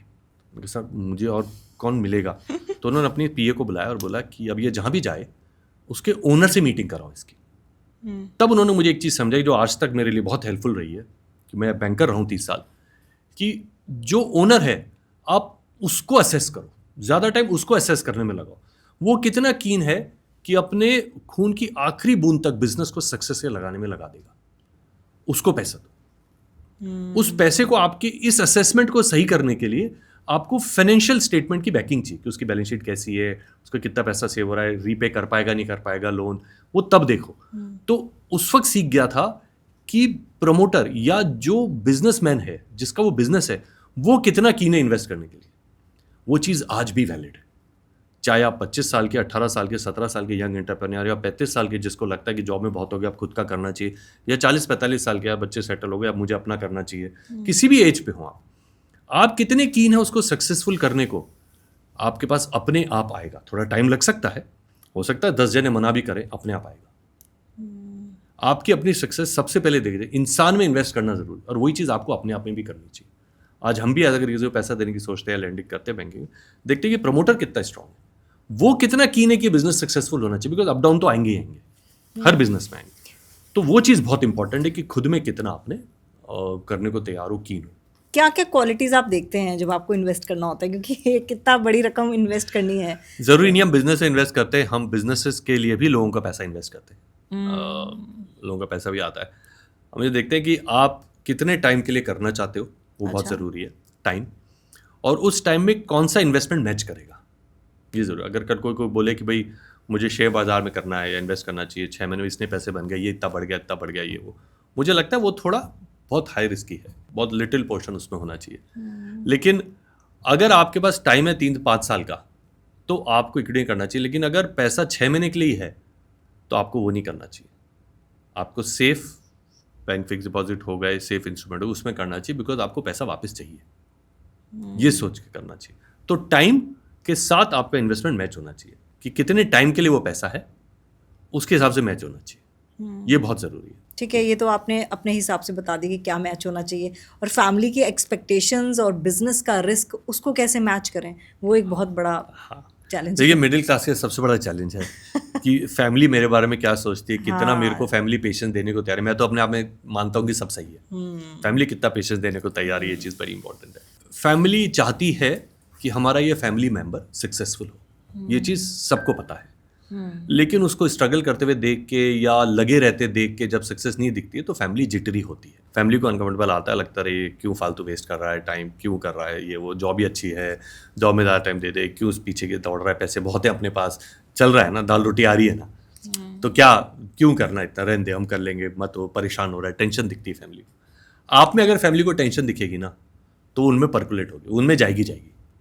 सर मुझे और कौन मिलेगा? तो उन्होंने अपनी PA को बुलाया और बोला कि अब ये जहाँ भी जाए उसके ओनर से मीटिंग कराओ इसकी। तब उन्होंने मुझे एक चीज़ समझाई जो आज तक मेरे लिए बहुत हेल्पफुल रही है, कि मैं बैंकर रहा हूँ 30 साल, कि जो ओनर है आप उसको असेस करो, ज़्यादा टाइम उसको असेस करने में लगाओ। वो कितना कीन है कि अपने खून की आखिरी बूंद तक बिजनेस को सक्सेस से लगाने में लगा देगा, उसको पैसा दो। उस पैसे को आपके इस असेसमेंट को सही करने के लिए आपको फाइनेंशियल स्टेटमेंट की बैकिंग चाहिए कि उसकी बैलेंस शीट कैसी है, उसको कितना पैसा सेव हो रहा है, रीपे कर पाएगा नहीं कर पाएगा लोन, वो तब देखो। तो उस वक्त सीख गया था कि प्रमोटर या जो बिजनेसमैन है जिसका वो बिजनेस है, वो कितना कीन है इन्वेस्ट करने के लिए। वो चीज़ आज भी वैलिड है, चाहे आप 25 साल के, 18 साल के, 17 साल के यंग एंटरप्रेन्योर, या 35 साल के जिसको लगता है कि जॉब में बहुत हो गया अब खुद का करना चाहिए, या 40-45 साल के बच्चे सेटल हो गए अब मुझे अपना करना चाहिए, किसी भी एज पे हो आप कितने कीन है उसको सक्सेसफुल करने को, आपके पास अपने आप आएगा। थोड़ा टाइम लग सकता है, हो सकता है 10 जने मना भी करें, अपने आप आएगा। आपकी अपनी सक्सेस सबसे पहले देखिए, इंसान में इन्वेस्ट करना जरूरी, और वही चीज़ आपको अपने आप में भी करनी चाहिए। आज हम भी अगर किसी को पैसा देने की सोचते हैं, लैंडिंग करते हैं बैंकिंग, देखते हैं कि प्रमोटर कितना स्ट्रांग है, वो कितना कीन है कि बिजनेस सक्सेसफुल होना चाहिए, बिकॉज अप डाउन तो आएंगे ही आएंगे, हर बिजनेस में आएंगे। तो वो चीज़ बहुत इंपॉर्टेंट है कि खुद में कितना आपने करने को तैयार हो, कीन हो। क्या क्या क्वालिटीज आप देखते हैं जब आपको इन्वेस्ट करना होता है, क्योंकि कितना बड़ी रकम इन्वेस्ट करनी है? जरूरी नहीं हम बिजनेस से इन्वेस्ट करते हैं, हम बिजनेसेस के लिए भी लोगों का पैसा इन्वेस्ट करते हैं। लोगों का पैसा भी आता है। हम ये देखते हैं कि आप कितने टाइम के लिए करना चाहते हो, वो बहुत ज़रूरी है, टाइम, और उस टाइम में कौन सा इन्वेस्टमेंट मैच करेगा, ये ज़रूर। अगर कर कोई बोले कि भाई मुझे शेयर बाजार में करना है या इन्वेस्ट करना चाहिए, 6 महीने में इतने पैसे बन गए, ये इतना बढ़ गया, इतना बढ़ गया, ये वो, मुझे लगता है वो थोड़ा बहुत हाई रिस्की है, बहुत लिटिल पोर्शन उसमें होना चाहिए। लेकिन अगर आपके पास टाइम है 3-5 साल का, तो आपको इक्विटी करना चाहिए। लेकिन अगर पैसा 6 महीने के लिए है तो आपको वो नहीं करना चाहिए। आपको सेफ बैंक फिक्स डिपॉजिट हो गए, सेफ इंस्ट्रूमेंट हो, उसमें करना चाहिए, बिकॉज आपको पैसा वापस चाहिए, ये सोच के करना चाहिए। तो टाइम के साथ आपका इन्वेस्टमेंट मैच होना चाहिए कि कितने टाइम के लिए वो पैसा है, उसके हिसाब से मैच होना चाहिए, ये बहुत ज़रूरी है। ठीक है, ये तो आपने अपने हिसाब से बता दी कि क्या मैच होना चाहिए, और फैमिली की एक्सपेक्टेशंस और बिजनेस का रिस्क, उसको कैसे मैच करें, वो एक बहुत बड़ा चैलेंज है। देखिए, मिडिल क्लास का सबसे बड़ा चैलेंज है कि फैमिली मेरे बारे में क्या सोचती है, कितना मेरे को फैमिली पेशेंस देने को तैयार है। मैं तो अपने आप में मानता हूँ कि सब सही है, फैमिली कितना पेशेंस देने को तैयार है, ये चीज़ बड़ी इंपॉर्टेंट है। फैमिली चाहती है कि हमारा ये फैमिली मेंबर सक्सेसफुल हो, ये चीज़ सबको पता है, लेकिन उसको स्ट्रगल करते हुए देख के या लगे रहते देख के जब सक्सेस नहीं दिखती है तो फैमिली जिटरी होती है, फैमिली को अनकंफर्टेबल आता है, लगता है क्यों फालतू वेस्ट कर रहा है टाइम, क्यों कर रहा है ये वो, जॉब भी अच्छी है, जॉब में ज़्यादा टाइम दे दे, क्यों उस पीछे के दौड़ रहा है, पैसे बहुत है अपने पास, चल रहा है ना, दाल रोटी आ रही है ना, तो क्या क्यों करना इतना, रहने दे, हम कर लेंगे, मत हो, परेशान हो रहा है, टेंशन दिखती है फैमिली। आप में अगर फैमिली को टेंशन दिखेगी ना तो उनमें पर्कुलेट होगी, उनमें जाएगी,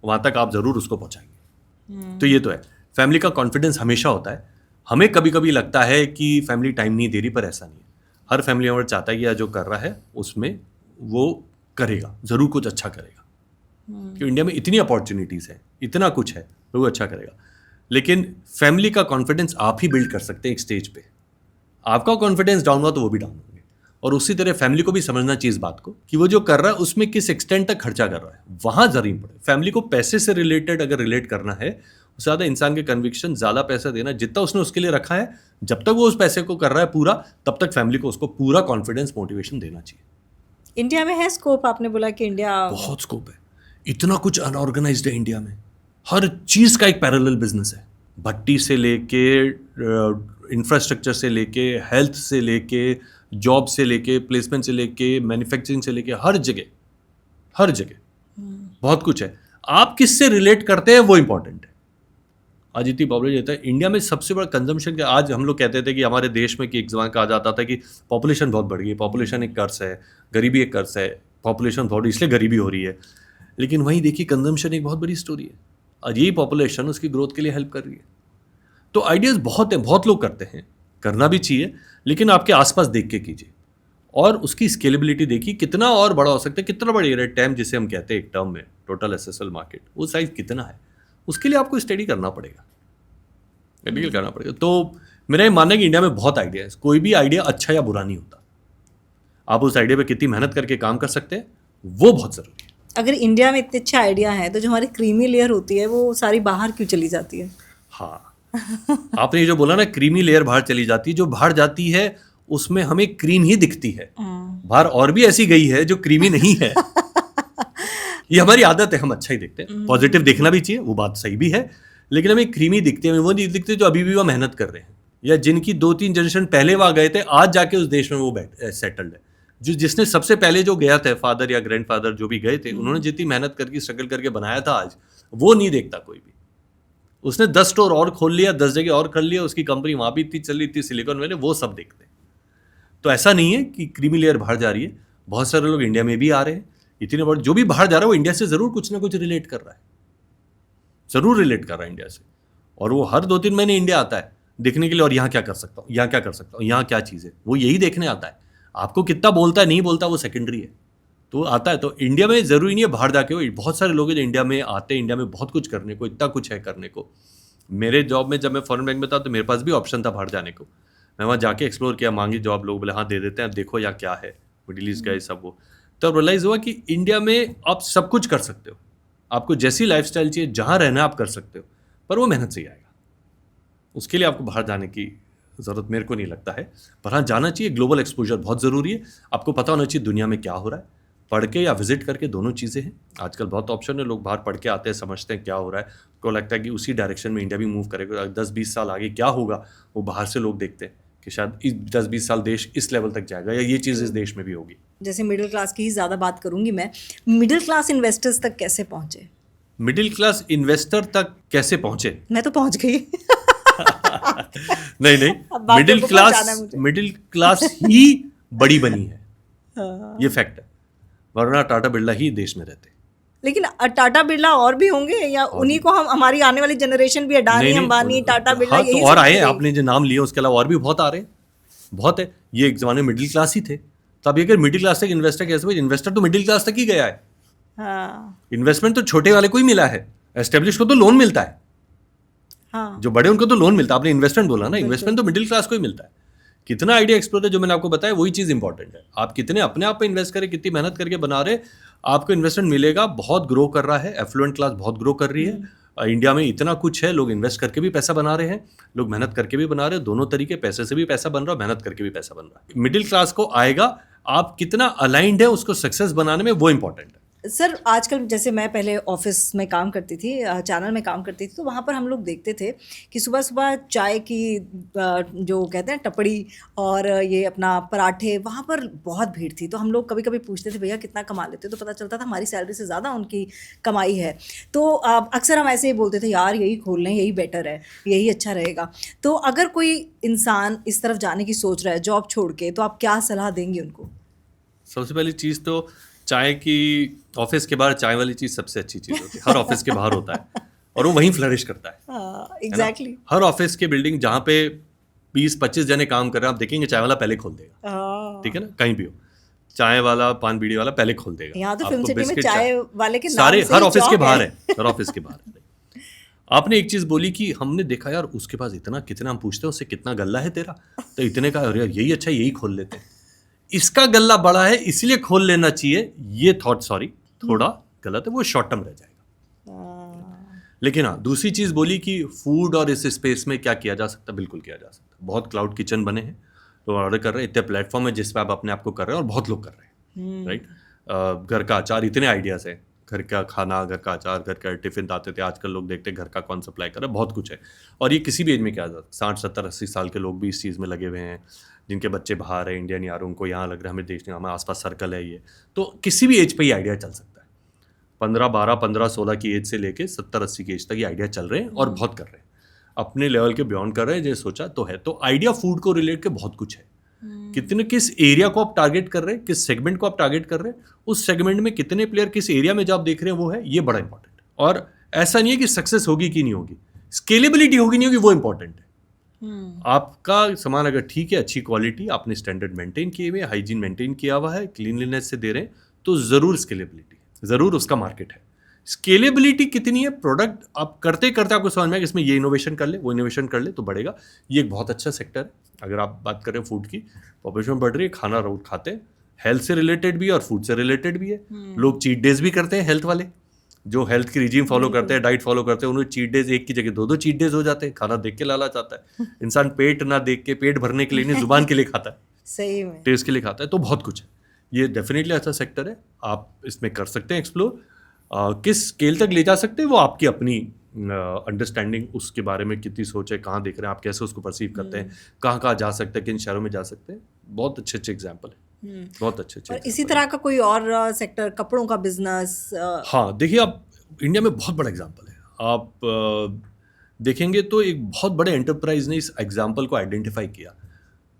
वहाँ तक आप ज़रूर उसको पहुँचाएंगे। तो ये तो है, फैमिली का कॉन्फिडेंस हमेशा होता है। हमें कभी कभी लगता है कि फैमिली टाइम नहीं दे रही, पर ऐसा नहीं है। हर फैमिली मेंबर चाहता है कि जो कर रहा है उसमें वो करेगा, ज़रूर कुछ अच्छा करेगा, क्योंकि इंडिया में इतनी अपॉर्चुनिटीज़ है, इतना कुछ है, तो वो अच्छा करेगा। लेकिन फैमिली का कॉन्फिडेंस आप ही बिल्ड कर सकते हैं एक स्टेज पे। आपका कॉन्फिडेंस डाउन हुआ तो वो भी डाउन होंगे, और उसी तरह फैमिली को भी समझना चाहिए इस बात को कि वो जो कर रहा है उसमें किस एक्सटेंट तक खर्चा कर रहा है, वहाँ ज़रूर इंपॉर्टेंट। फैमिली को पैसे से रिलेटेड अगर रिलेट करना है, उससे ज़्यादा इंसान के कन्विक्शन, ज़्यादा पैसा देना, जितना उसने उसके लिए रखा है, जब तक वो उस पैसे को कर रहा है पूरा, तब तक फैमिली को उसको पूरा कॉन्फिडेंस, मोटिवेशन देना चाहिए। इंडिया में है स्कोप? आपने बोला कि इंडिया बहुत स्कोप है, इतना कुछ अनऑर्गेनाइज्ड है इंडिया में, हर चीज़ का एक पैरेलल बिजनेस है, भट्टी से लेके इंफ्रास्ट्रक्चर से लेके, हेल्थ से लेके, जॉब से लेके, प्लेसमेंट से लेके, मैन्युफैक्चरिंग से लेके, हर जगह बहुत कुछ है। आप किससे रिलेट करते हैं वो इंपॉर्टेंट है। आज इतनी पॉपुलेशन है इंडिया में, सबसे बड़ा कंजम्पशन का, आज हम लोग कहते थे कि हमारे देश में कि एक जमाना कहा जाता था कि पॉपुलेशन बहुत बढ़ गई, पॉपुलेशन एक कर्ज है, गरीबी एक कर्ज है, पॉपुलेशन बहुत इसलिए गरीबी हो रही है। लेकिन वहीं देखिए, कंजम्पशन एक बहुत बड़ी स्टोरी है, और यही पॉपुलेशन उसकी ग्रोथ के लिए हेल्प कर रही है। तो आइडियाज़ बहुत हैं, बहुत लोग करते हैं, करना भी चाहिए, लेकिन आपके आसपास देख के कीजिए, और उसकी स्केलेबिलिटी देखिए, कितना और बड़ा हो सकता है, कितना बढ़ेगा। टैम जिसे हम कहते हैं एक टर्म में, टोटल एसेसेबल मार्केट, वो साइज कितना है, उसके लिए आपको स्टडी करना पड़ेगा, डील करना पड़ेगा। तो मेरा ये मानना है कि इंडिया में बहुत आइडिया है, कोई भी आइडिया अच्छा या बुरा नहीं होता, आप उस आइडिया पे कितनी मेहनत करके काम कर सकते हैं, वो बहुत ज़रूरी है। अगर इंडिया में इतने अच्छे आइडिया है, तो जो हमारी क्रीमी लेयर होती है वो सारी बाहर क्यों चली जाती है? हाँ, आपने ये जो बोला ना, क्रीमी लेयर बाहर चली जाती है, जो बाहर जाती है उसमें हमें क्रीम ही दिखती है, बाहर और भी ऐसी गई है जो क्रीमी नहीं है। ये हमारी आदत है, हम अच्छा ही देखते हैं, पॉजिटिव देखना भी चाहिए, वो बात सही भी है, लेकिन हमें क्रीमी दिखते हैं, वो नहीं दिखते जो अभी भी वो मेहनत कर रहे हैं, या जिनकी 2-3 जनरेशन पहले वहाँ गए थे, आज जाके उस देश में वो सेटल्ड है। जिसने सबसे पहले जो गया था, फादर या ग्रैंडफादर जो भी गए थे, उन्होंने जितनी मेहनत करके स्ट्रगल करके बनाया था, आज वो नहीं देखता कोई भी। उसने 10 स्टोर और खोल लिया, 10 जगह और कर लिया, उसकी कंपनी वहाँ भी इतनी चल रही थी, सिलिकॉन वैली, वो सब देखते हैं। तो ऐसा नहीं है कि क्रीमी लेयर बाहर जा रही है, बहुत सारे लोग इंडिया में भी आ रहे हैं, इतने बड़े जो भी बाहर जा रहा है वो इंडिया से ज़रूर कुछ ना कुछ रिलेट कर रहा है, ज़रूर रिलेट कर रहा है इंडिया से, और वो हर 2-3 महीने इंडिया आता है देखने के लिए, और यहाँ क्या कर सकता हूँ, यहाँ क्या कर सकता हूँ, यहाँ क्या चीज़ है, वो यही देखने आता है। आपको कितना बोलता है नहीं बोलता वो सेकेंडरी है, तो आता है। तो इंडिया में ज़रूरी नहीं है बाहर जाके, वो बहुत सारे लोग हैं जो इंडिया में आते हैं, इंडिया में बहुत कुछ करने को, इतना कुछ है करने को। मेरे जॉब में जब मैं फॉरेन बैंक में था तो मेरे पास भी ऑप्शन था बाहर जाने को, मैं वहाँ जाके एक्सप्लोर किया, मांगी जॉब, लोग बोले हाँ दे देते हैं, देखो यहाँ क्या है, मिडिल ईस्ट गए सब वो, तब रियलाइज़ हुआ कि इंडिया में आप सब कुछ कर सकते हो, आपको जैसी लाइफस्टाइल चाहिए, जहाँ रहना आप कर सकते हो, पर वो मेहनत से ही आएगा, उसके लिए आपको बाहर जाने की ज़रूरत मेरे को नहीं लगता है। पर हाँ, जाना चाहिए, ग्लोबल एक्सपोजर बहुत ज़रूरी है, आपको पता होना चाहिए दुनिया में क्या हो रहा है, पढ़ के या विजिट करके, दोनों चीज़ें हैं। आजकल बहुत ऑप्शन है, लोग बाहर पढ़ के आते हैं, समझते हैं क्या हो रहा है, को लगता है कि उसी डायरेक्शन में इंडिया भी मूव करेगा, 10-20 साल आगे क्या होगा वो बाहर से लोग देखते हैं कि शायद 10-20 साल देश इस लेवल तक जाएगा, या ये चीज़ इस देश में भी होगी। जैसे मिडिल क्लास की ही ज़्यादा बात करूंगी मैं, मिडिल क्लास इन्वेस्टर्स तक कैसे पहुंचे? मिडिल क्लास इन्वेस्टर तक कैसे पहुंचे? मैं तो पहुंच गई। नहीं, मिडिल क्लास ही बड़ी बनी है, ये फैक्ट है, वरना टाटा बिरला ही देश में रहते। लेकिन टाटा बिरला और भी होंगे, या उन्हीं को हम, हमारी आने वाली जनरेशन भी अडानी, अंबानी, टाटा बिरला, यही तो और आए, आपने जो नाम लिए उसके अलावा और भी बहुत आ रहे हैं, बहुत है। ये एक जमाने में मिडिल क्लास ही थे, तो आप ये कि मिडिल क्लास तक इन्वेस्टर कैसे? भाई इन्वेस्टर तो मिडिल क्लास तक ही गया है, हाँ इन्वेस्टमेंट तो छोटे वाले को ही मिला है, एस्टेब्लिश को तो लोन मिलता है, हाँ जो बड़े उनको तो लोन मिलता है। आपने इन्वेस्टमेंट बोला ना, इन्वेस्टमेंट तो मिडिल क्लास को ही मिलता है। कितना आइडिया एक्सप्लोर है, जो मैंने आपको बताया वही चीज इंपॉर्टेंट है। आप कितने अपने आप पे इन्वेस्ट करें, कितनी मेहनत करके बना रहे, आपको इन्वेस्टमेंट मिलेगा। बहुत ग्रो कर रहा है, एफ्लुएंट क्लास बहुत ग्रो कर रही है। इंडिया में इतना कुछ है, लोग इन्वेस्ट करके भी पैसा बना रहे हैं, लोग मेहनत करके भी बना रहे हैं। दोनों तरीके, पैसे से भी पैसा बन रहा है, मेहनत करके भी पैसा बन रहा है। मिडिल क्लास को आएगा, आप कितना अलाइंड है उसको सक्सेस बनाने में, वो इंपॉर्टेंट है। सर आजकल जैसे मैं पहले ऑफिस में काम करती थी, चैनल में काम करती थी, तो वहाँ पर हम लोग देखते थे कि सुबह सुबह चाय की जो कहते हैं टपड़ी और ये अपना पराठे, वहाँ पर बहुत भीड़ थी। तो हम लोग कभी कभी पूछते थे भैया कितना कमा लेते हो, तो पता चलता था हमारी सैलरी से ज़्यादा उनकी कमाई है। तो अक्सर हम ऐसे ही बोलते थे यार यही खोल लें, यही बेटर है, यही अच्छा रहेगा। तो अगर कोई इंसान इस तरफ जाने की सोच रहा है जॉब छोड़ के, तो आप क्या सलाह देंगे उनको? सबसे पहली चीज तो चाय की, ऑफिस के बाहर चाय वाली चीज सबसे अच्छी चीज होती है। हर ऑफिस के बाहर होता है और वो वहीं फ्लरिश करता है। एग्जैक्टली। हर ऑफिस की बिल्डिंग जहाँ पे 20-25 जने काम कर रहे हैं, आप देखेंगे चाय वाला पहले खोल देगा। ठीक है ना, कहीं भी हो, चाय वाला, पान बीड़ी वाला पहले खोल देगा। यहाँ तो फिल्म आपको सिटी में बिस्किट, चाय वाले के नाम सारे से हर ही ऑफिस के चौक बाहर है। है, हर ऑफिस के बाहर है। आपने एक चीज बोली कि हमने देखा यार उसके पास इतना, कितना, हम पूछते हैं उससे कितना गल्ला है तेरा, तो इतने का, अरे यार यही अच्छा, यही खोल लेते हैं, इसका गल्ला बड़ा है इसलिए खोल लेना चाहिए। ये थॉट सॉरी थोड़ा गलत है, वो शॉर्ट टर्म रह जाएगा। लेकिन हाँ, दूसरी चीज बोली कि फूड और इस स्पेस में क्या किया जा सकता, बिल्कुल किया जा सकता। बहुत क्लाउड किचन बने हैं, लोग ऑर्डर कर रहे हैं, इतने प्लेटफॉर्म है जिस पे आप अपने आप को कर रहे हैं और बहुत लोग कर रहे हैं, राइट। घर का अचार, इतने आइडियाज है, घर का खाना, घर का अचार, घर का टिफिन आते थे, आजकल लोग देखते हैं घर का कौन सप्लाई कर रहा है, बहुत कुछ है। और ये किसी भी एज में किया जा सकता। 60, 70, 80 साल के लोग भी इस चीज़ में लगे हुए हैं, जिनके बच्चे बाहर है, इंडियन यार, उनको यहाँ लग रहा है हमें देश में, हमारे आसपास सर्कल है ये, तो किसी भी एज पे ये आइडिया चल सकता है। 15, 16 की एज से लेके 70, 80 की एज तक ये आइडिया चल रहे हैं और बहुत कर रहे हैं, अपने लेवल के बियॉन्ड कर रहे हैं। जैसे सोचा तो है, तो आइडिया फूड को रिलेट के बहुत कुछ है। कितने, किस एरिया को आप टारगेट कर रहे हैं, किस सेगमेंट को आप टारगेट कर रहे हैं, उस सेगमेंट में कितने प्लेयर किस एरिया में जो आप देख रहे हैं वो है, ये बड़ा इंपॉर्टेंट है। और ऐसा नहीं है कि सक्सेस होगी कि नहीं होगी, स्केलेबिलिटी होगी नहीं होगी, वो इंपॉर्टेंट है। आपका सामान अगर ठीक है, अच्छी क्वालिटी, आपने स्टैंडर्ड मेंटेन किए हुए, हाइजीन मेंटेन किया हुआ है, क्लीनलीनेस से दे रहे हैं, तो जरूर स्केलेबिलिटी, जरूर उसका मार्केट है। स्केलेबिलिटी कितनी है, प्रोडक्ट आप करते करते आपको समझ में आएगा इसमें ये इनोवेशन कर ले, वो इनोवेशन कर ले तो बढ़ेगा। ये एक बहुत अच्छा सेक्टर है। अगर आप बात करें फूड की, पॉपुलेशन बढ़ रही है, खाना रोज खाते हैं, हेल्थ से रिलेटेड भी है और फूड से रिलेटेड भी है। लोग चीट डेज भी करते हैं, हेल्थ वाले जो हेल्थ की रिजीम फॉलो करते हैं, डाइट फॉलो करते हैं, उन्हें चीट डेज एक की जगह 2-2 चीट डेज हो जाते हैं। खाना देख के लालच आता है, इंसान पेट ना देख के, पेट भरने के लिए नहीं, जुबान के लिए खाता है, सही में टेस्ट के लिए खाता है। तो बहुत कुछ है, ये डेफिनेटली अच्छा सेक्टर है, आप इसमें कर सकते हैं एक्सप्लोर। किस स्केल तक ले जा सकते हैं वो आपकी अपनी अंडरस्टैंडिंग, उसके बारे में कितनी सोच है, कहाँ देख रहे हैं आप, कैसे उसको परसीव करते हैं, कहाँ कहाँ जा सकते हैं, किन शहरों में जा सकते हैं। बहुत अच्छे अच्छे एग्जाम्पल है, बहुत अच्छे अच्छे। और इसी तरह का कोई और सेक्टर, कपड़ों का बिजनेस? हाँ देखिए, आप इंडिया में बहुत बड़ा एग्जाम्पल है। आप देखेंगे तो एक बहुत बड़े एंटरप्राइज ने इस एग्जाम्पल को आइडेंटिफाई किया,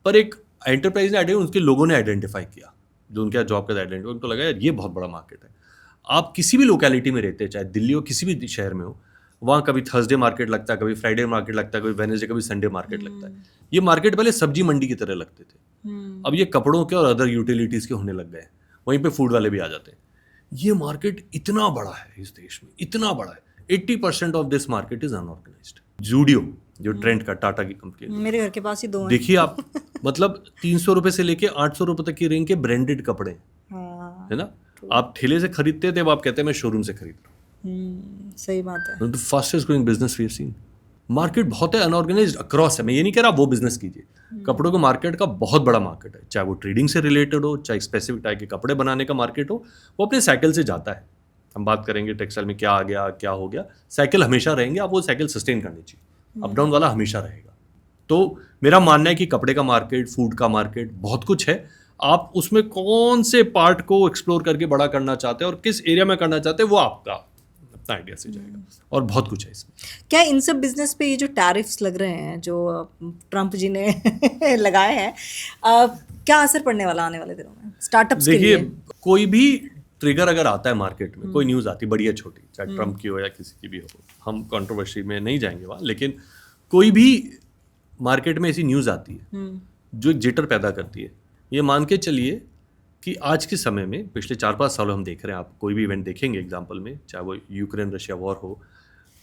पर एक एंटरप्राइज ने उनके लोगों ने आइडेंटिफाई किया, जो उनके जॉब का आइडेंटिफाई, उनको लगा यार ये बहुत बड़ा मार्केट है। आप किसी भी लोकेलिटी में रहते हैं, चाहे दिल्ली हो, किसी भी शहर में हो, वहाँ कभी थर्सडे मार्केट लगता है, कभी फ्राइडे मार्केट लगता है, कभी वेडनेसडे, कभी संडे मार्केट लगता है। ये मार्केट पहले सब्जी मंडी की तरह लगते थे, अब ये कपड़ों के और अदर यूटिलिटीज के होने लग गए, वहीं पे फूड वाले भी आ जाते हैं। ये मार्केट इतना बड़ा है इस देश में, इतना बड़ा है, 80% of this market is unorganised. Zudio जो ट्रेंड का, टाटा की कंपनी, मेरे घर के पास ही 2 हैं। देखिए आप, मतलब 300 रुपए से लेके 800 रुपए तक की रेंज के ब्रांडेड कपड़े, है ना। आप ठेले से खरीदते थे, अब आप कहते हैं मैं शोरूम से खरीद रहा हूँ। सही बात है। The fastest growing business we have seen. Market बहुत है, अनऑर्गेनाइज्ड अक्रॉस है। मैं ये नहीं कह रहा वो बिजनेस कीजिए, कपड़ों के मार्केट का बहुत बड़ा मार्केट है, चाहे वो ट्रेडिंग से रिलेटेड हो, चाहे स्पेसिफिक टाइप के कपड़े बनाने का मार्केट हो, वो अपने साइकिल से जाता है। हम बात करेंगे टेक्सटाइल में क्या आ गया, क्या हो गया, साइकिल हमेशा रहेंगे, आप वो साइकिल सस्टेन करनी चाहिए, अप डाउन वाला हमेशा रहेगा। तो मेरा मानना है कि कपड़े का मार्केट, फूड का मार्केट, बहुत कुछ है। आप उसमें कौन से पार्ट को एक्सप्लोर करके बड़ा करना चाहते हैं और किस एरिया में करना चाहते हैं, वो आपका अपना आइडिया से जाएगा, और बहुत कुछ है इसमें। क्या इन सब बिजनेस पे ये जो टैरिफ्स लग रहे हैं, जो ट्रम्प जी ने लगाए हैं, क्या असर पड़ने वाला आने वाले दिनों में स्टार्टअप्स के लिए? देखिए, कोई भी ट्रिगर अगर आता है मार्केट में, कोई न्यूज़ आती है बड़ी या छोटी, चाहे ट्रम्प की हो या किसी की भी हो, हम कंट्रोवर्सी में नहीं जाएंगे वहाँ, लेकिन कोई भी मार्केट में ऐसी न्यूज़ आती है जो एक जिटर पैदा करती है, ये मान के चलिए कि आज के समय में पिछले 4-5 सालों हम देख रहे हैं, आप कोई भी इवेंट देखेंगे एग्जाम्पल में, चाहे वो यूक्रेन रशिया वॉर हो,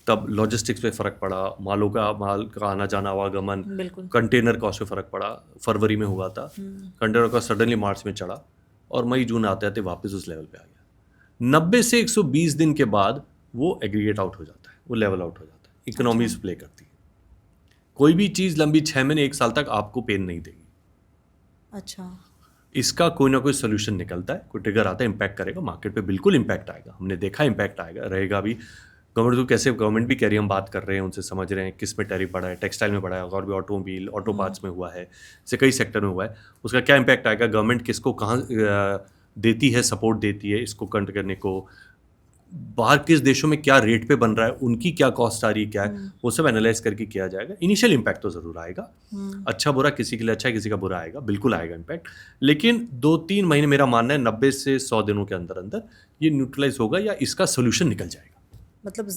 तब लॉजिस्टिक्स पे फ़र्क पड़ा, माल का आना जाना आवागमन, बिल्कुल। कंटेनर कॉस्ट पे फ़र्क पड़ा। फरवरी में हुआ था, कंटेनर कॉस्ट सडनली मार्च में चढ़ा और मई जून आते आते वापस उस लेवल पे आ गया। 90 से 120 दिन के बाद वो एग्रीगेट आउट हो जाता है, वो लेवल आउट हो जाता है। इकोनॉमीज प्ले करती है। कोई भी चीज़ लंबी 6 महीने 1 साल तक आपको पेन नहीं देगी। अच्छा। इसका कोई ना कोई सोल्यूशन निकलता है, कोई ट्रिगर आता है, इम्पैक्ट करेगा मार्केट पे, बिल्कुल इम्पैक्ट आएगा। हमने देखा इम्पैक्ट आएगा, रहेगा भी। गवर्नमेंट को कैसे, गवर्नमेंट भी कह रही है, हम बात कर रहे हैं उनसे, समझ रहे हैं किस में टैरिफ बढ़ा है, टेक्सटाइल में बढ़ा है, और भी ऑटोमोबाइल, ऑटो पार्ट्स में हुआ है, जैसे कई सेक्टर में हुआ है। उसका क्या इम्पैक्ट आएगा, गवर्नमेंट किसको कहाँ देती है, सपोर्ट देती है इसको कंट्रोल करने को, बाहर किस देशों में क्या रेट पे बन रहा है, उनकी क्या कॉस्ट आ रही है, क्या है, वो सब एनालाइज करके किया जाएगा। इनिशियल इम्पैक्ट तो ज़रूर आएगा, अच्छा बुरा, किसी के लिए अच्छा है, किसी का बुरा आएगा, बिल्कुल आएगा इम्पैक्ट। लेकिन 2-3 महीने, मेरा मानना है 90 से 100 दिनों के अंदर अंदर ये न्यूट्रलाइज होगा या इसका सोल्यूशन निकल जाएगा। मतलब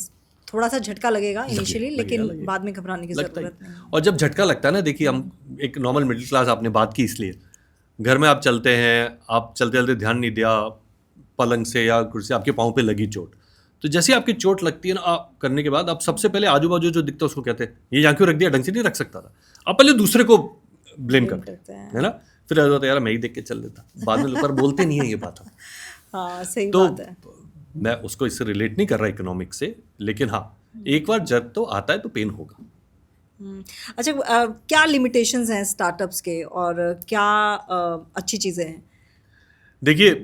थोड़ा सा झटका लगेगा इनिशियली, लेकिन लगेगा। बाद में घबराने की लगता जरूरत ही। नहीं। और जब झटका लगता है ना, देखिए हम एक नॉर्मल मिडिल क्लास, आपने बात की इसलिए, घर में आप चलते हैं, आप चलते चलते ध्यान नहीं दिया, पलंग से या कुर्सी, आपके पाँव पे लगी चोट, तो जैसे आपकी चोट लगती है ना, आप करने के बाद आप सबसे पहले आजू बाजू जो दिखता है उसको कहते हैं ये यहाँ क्यों रख दिया, ढंग से नहीं रख सकता था। आप पहले दूसरे को ब्लेम करते हैं, है ना। फिर ऐसा होता है यार मैं ही देख के चल लेता, बाद में पर बोलते नहीं है ये बात। हाँ, सही तो बात है। मैं उसको इससे रिलेट नहीं कर रहा इकोनॉमिक से, लेकिन हाँ, एक बार जब तो आता है तो पेन होगा। अच्छा, क्या लिमिटेशंस हैं स्टार्टअप्स के और क्या अच्छी चीज़ें हैं? देखिए,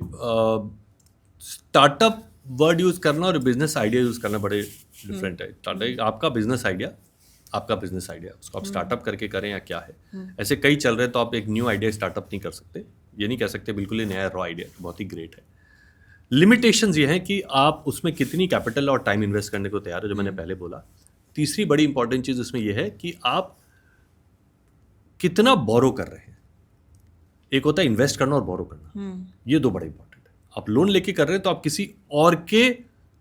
स्टार्टअप वर्ड यूज़ करना और बिजनेस आइडिया यूज़ करना बड़े डिफरेंट है। आपका बिजनेस आइडिया उसको आप स्टार्टअप करके करें या क्या है, ऐसे कई चल रहे हैं, तो आप एक न्यू आइडिया स्टार्टअप नहीं कर सकते, ये नहीं कह सकते बिल्कुल ही नया रॉ आइडिया, बहुत ही ग्रेट है। लिमिटेशंस ये हैं कि आप उसमें कितनी कैपिटल और टाइम इन्वेस्ट करने को तैयार है, जो मैंने पहले बोला। तीसरी बड़ी इंपॉर्टेंट चीज़ उसमें यह है कि आप कितना बोरो कर रहे हैं। एक होता है इन्वेस्ट करना और बोरो करना, ये दो बड़े इंपॉर्टेंट है। आप लोन लेके कर रहे हैं तो आप किसी और के